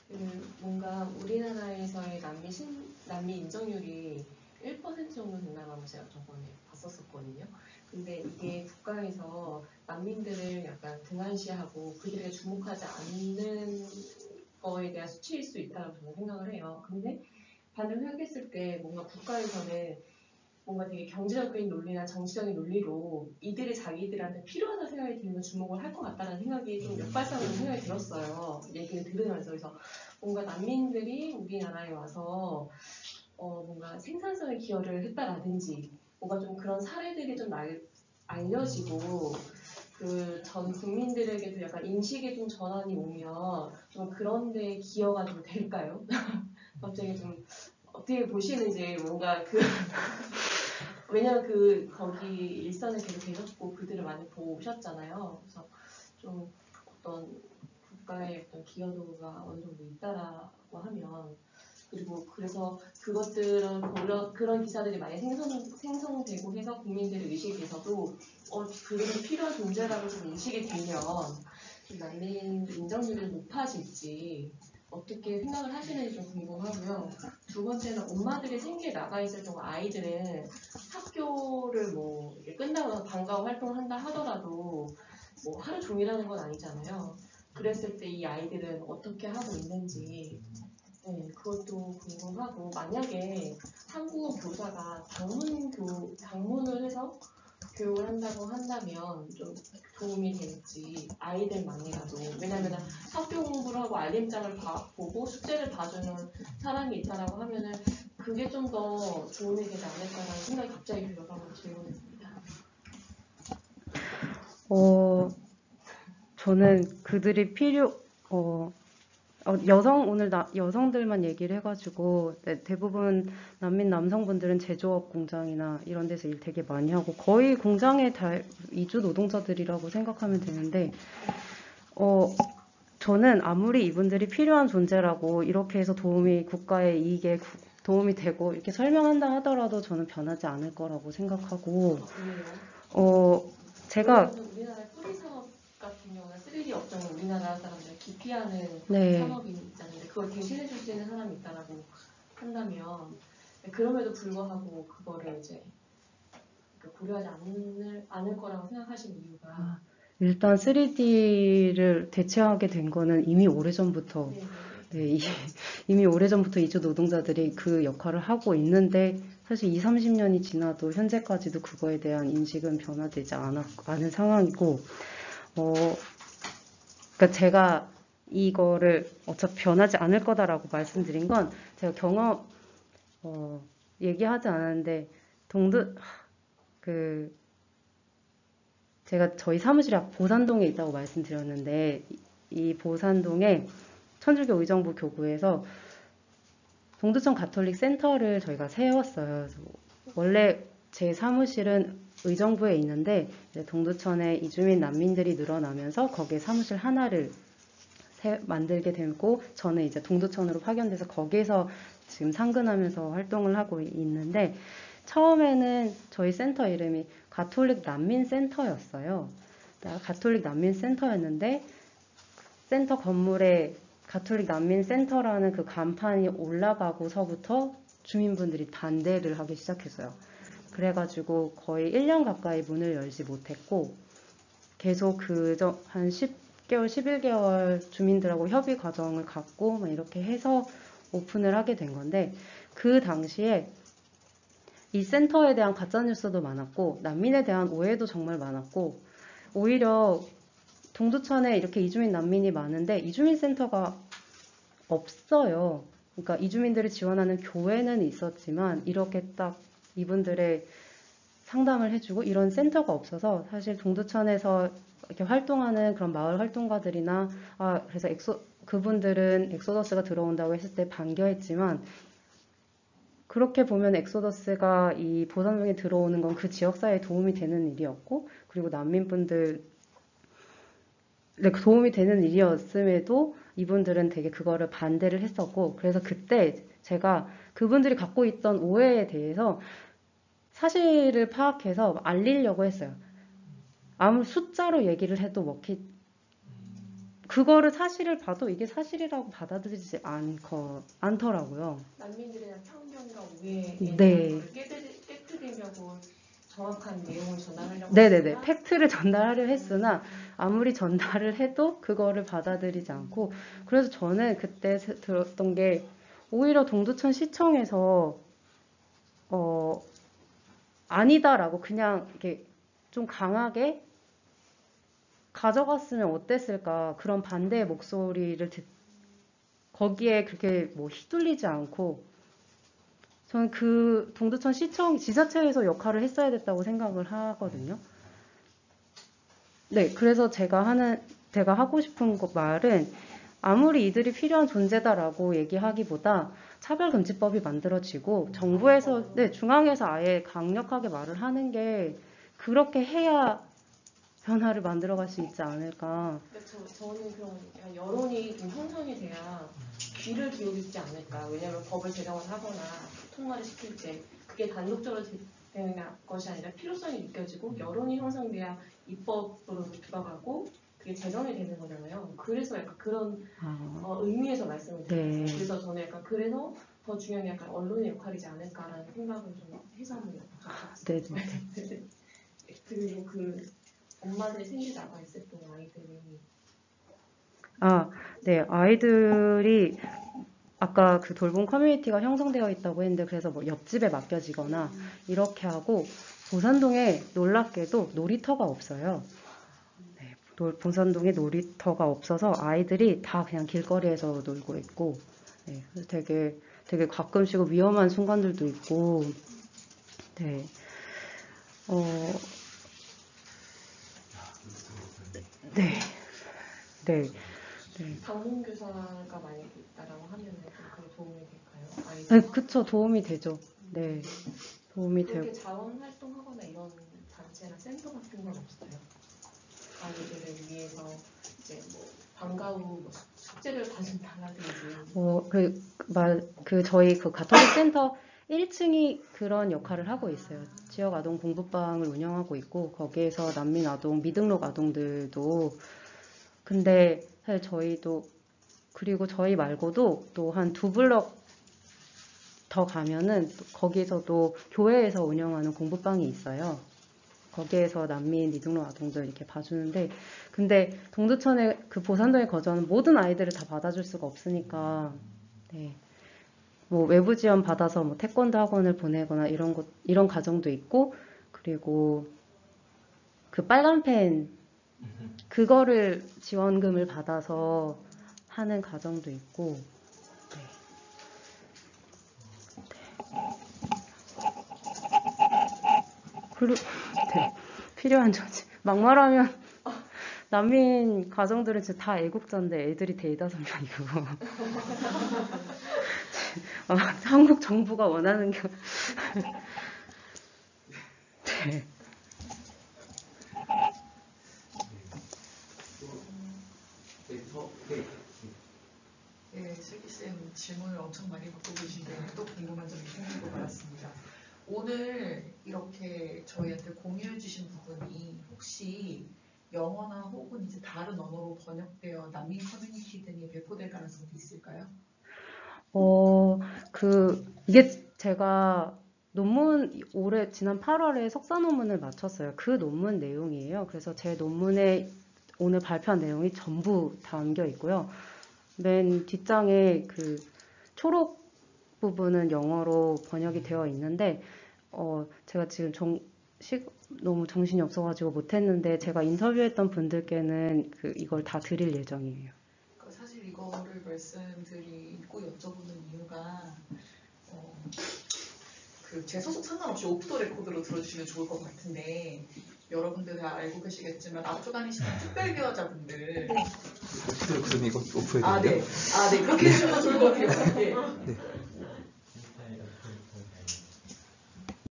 네. 뭔가 우리나라에서의 난민 인정률이 1% 정도 된다고 하면 제가 저번에 봤었거든요. 근데 이게 국가에서 난민들을 약간 등한시하고 그들에게 주목하지 않는 거에 대한 수치일 수 있다고 저는 생각을 해요. 근데 반대로 생각했을 때 뭔가 국가에서는 뭔가 되게 경제적인 논리나 정치적인 논리로 이들이 자기들한테 필요하다는 생각이 들면 주목을 할 것 같다는 생각이 좀 역발상으로 생각이 들었어요. 얘기를 들으면서. 그래서 뭔가 난민들이 우리나라에 와서 뭔가 생산성에 기여를 했다라든지 뭔가 좀 그런 사례들이 좀 알려지고 그 전 국민들에게도 약간 인식의 좀 전환이 오면 좀 그런 데 기여가 좀 될까요? 갑자기 좀 어떻게 보시는지 뭔가 왜냐면 거기 일선을 계속 계셨고 그들을 많이 보고 오셨잖아요. 그래서 좀 어떤 국가의 어떤 기여도가 어느 정도 있다라고 하면, 그리고 그래서 그것들은 그런 기사들이 많이 생성되고 해서 국민들의 의식에서도 그들이 필요한 존재라고 좀 인식이 되면 좀 난민 인정률이 높아질지 어떻게 생각을 하시는지 좀 궁금하고요. 두 번째는 엄마들이 생계에 나가 있을 경우 아이들은 학교를 뭐 끝나고 방과후 활동을 한다 하더라도 뭐 하루 종일 하는 건 아니잖아요. 그랬을 때 이 아이들은 어떻게 하고 있는지, 네, 그것도 궁금하고, 만약에 한국어 교사가 방문을 해서 교육을 한다고 한다면 좀 도움이 될지, 아이들만이라도. 왜냐면 학교 공부를 하고 알림장을 보고 숙제를 봐주는 사람이 있다라고 하면은 그게 좀 더 도움이 되지 않을까라는 생각이 갑자기 들어서 한번 질문했습니다. 저는 그들이 오늘 여성들만 얘기를 해가지고, 네, 대부분 난민 남성분들은 제조업 공장이나 이런 데서 일 되게 많이 하고, 거의 공장의 이주 노동자들이라고 생각하면 되는데, 저는 아무리 이분들이 필요한 존재라고 이렇게 해서 국가의 이익에 도움이 되고 이렇게 설명한다 하더라도 저는 변하지 않을 거라고 생각하고, 제가 우리나라의 뿌리 산업 같은 경우는 3D 업종은 우리나라 사람들 기피하는 네. 산업이 있잖아요. 그걸 대신해 줄 수 있는 사람이 있다라고 한다면 그럼에도 불구하고 그거를 이제 고려하지 않을 거라고 생각하시는 이유가 일단 3D를 대체하게 된 거는 이미 오래전부터 네, 이미 오래전부터 이주 노동자들이 그 역할을 하고 있는데 사실 20, 30년이 지나도 현재까지도 그거에 대한 인식은 변화되지 않은 상황이고 그러니까 제가 이거를 어차피 변하지 않을 거다라고 말씀드린 건 제가 얘기하지 않았는데 제가 저희 사무실이 보산동에 있다고 말씀드렸는데 이 보산동에 천주교 의정부 교구에서 동두천 가톨릭 센터를 저희가 세웠어요. 원래 제 사무실은 의정부에 있는데 동두천에 이주민 난민들이 늘어나면서 거기에 사무실 하나를 만들게 되고 저는 이제 동두천으로 파견돼서 거기에서 지금 상근하면서 활동을 하고 있는데 처음에는 저희 센터 이름이 가톨릭 난민센터였어요. 가톨릭 난민센터였는데 센터 건물에 가톨릭 난민센터라는 그 간판이 올라가고서부터 주민분들이 반대를 하기 시작했어요. 그래가지고 거의 1년 가까이 문을 열지 못했고 계속 한 10개월, 11개월 주민들하고 협의 과정을 갖고 막 이렇게 해서 오픈을 하게 된 건데 그 당시에 이 센터에 대한 가짜뉴스도 많았고 난민에 대한 오해도 정말 많았고 오히려 동두천에 이렇게 이주민 난민이 많은데 이주민 센터가 없어요. 그러니까 이주민들을 지원하는 교회는 있었지만 이렇게 딱 이분들의 상담을 해주고 이런 센터가 없어서 사실 동두천에서 이렇게 활동하는 그런 마을 활동가들이나 그래서 그분들은 엑소더스가 들어온다고 했을 때 반겨했지만 그렇게 보면 엑소더스가 이 보산동에 들어오는 건 그 지역사회에 도움이 되는 일이었고 그리고 난민분들 도움이 되는 일이었음에도 이분들은 되게 그거를 반대를 했었고 그래서 그때 제가 그분들이 갖고 있던 오해에 대해서 사실을 파악해서 알리려고 했어요. 아무리 숫자로 얘기를 해도 그거를 사실을 봐도 이게 사실이라고 받아들이지 않더라고요. 난민들에 대한 편견과 오해에 네. 깨뜨리려고 정확한 내용을 전달하려고 네네네. 팩트를 전달하려 했으나 아무리 전달을 해도 그거를 받아들이지 않고 그래서 저는 그때 들었던 게 오히려 동두천 시청에서 아니다라고 그냥 이렇게 좀 강하게 가져갔으면 어땠을까 그런 반대의 목소리를 거기에 그렇게 휘둘리지 않고 저는 그 동두천 시청 지자체에서 역할을 했어야 됐다고 생각을 하거든요. 네, 그래서 제가 하고 싶은 말은 아무리 이들이 필요한 존재다라고 얘기하기보다 차별금지법이 만들어지고 정부에서, 중앙에서 아예 강력하게 말을 하는 게 그렇게 해야 변화를 만들어갈 수 있지 않을까. 저는 그런 여론이 좀 형성이 돼야 귀를 기울이지 않을까. 왜냐하면 법을 제정을 하거나 통과를 시킬 때 그게 단독적으로 되는 것이 아니라 필요성이 느껴지고 여론이 형성돼야 입법으로 들어가고 그게 제정이 되는 거잖아요. 그래서 약간 그런 의미에서 말씀을 드렸어요. 네. 그래서 저는 약간 그래서 더 중요한 게 약간 언론의 역할이지 않을까라는 생각을 좀 해서 한번 여쭤봤어요. 네. 그리고 그 엄마들이 생리 나가 있을 때 아이들이 네, 아이들이 아까 그 돌봄 커뮤니티가 형성되어 있다고 했는데 그래서 옆집에 맡겨지거나 이렇게 하고 보산동에 놀랍게도 놀이터가 없어요. 네, 보산동에 놀이터가 없어서 아이들이 다 그냥 길거리에서 놀고 있고 네, 되게 가끔씩 위험한 순간들도 있고 네. 네. 네. 방문 교사가 만약에 있다라고 하면 그게 도움이 될까요? 아니, 네, 그쵸. 도움이 되죠. 네. 도움이 되고. 그렇게 자원 활동하거나 이런 단체나 센터 같은 건 없어요? 아이들을 위해서 이제 뭐 방과 후 뭐 숙제를 봐준다라든지. 저희 그 가톨릭 센터 1층이 그런 역할을 하고 있어요. 지역 아동 공부방을 운영하고 있고, 거기에서 난민 아동, 미등록 아동들도, 근데 사실 저희도, 그리고 저희 말고도 또 한 2블럭 더 가면은 거기서도 교회에서 운영하는 공부방이 있어요. 거기에서 난민, 미등록 아동들 이렇게 봐주는데, 근데 동두천에 그 보산동에 거주하는 모든 아이들을 다 받아줄 수가 없으니까, 네. 뭐 외부 지원 받아서 뭐 태권도 학원을 보내거나 이런 가정도 있고, 그리고 그 빨간 펜 그거를 지원금을 받아서 하는 가정도 있고, 네. 네. 필요한 조치. 막말하면 난민 가정들은 진짜 다 애국자인데 애들이 대다수명이고 한국 정부가 원하는 게 네. 네, 슬기쌤 질문을 엄청 많이 받고 계신데 또 궁금한 점이 생긴 것 같습니다. 오늘 이렇게 저희한테 공유해 주신 부분이 혹시 영어나 혹은 이제 다른 언어로 번역되어 난민 커뮤니티 등에 배포될 가능성도 있을까요? 이게 제가 지난 8월에 석사 논문을 마쳤어요. 그 논문 내용이에요. 그래서 제 논문에 오늘 발표한 내용이 전부 담겨 있고요. 맨 뒷장에 그 초록 부분은 영어로 번역이 되어 있는데, 제가 지금 너무 정신이 없어가지고 못했는데, 제가 인터뷰했던 분들께는 이걸 다 드릴 예정이에요. 사실 이거를 말씀드리고 여쭤보는 이유가, 제 소속 상관없이 오프 더 레코드로 들어주시면 좋을 것 같은데, 여러분들 다 알고 계시겠지만 앞주간이시는 특별기여자분들. 그럼 이거 오프해야 네. 그렇게 해주시면 좋을 것 같아요. 네.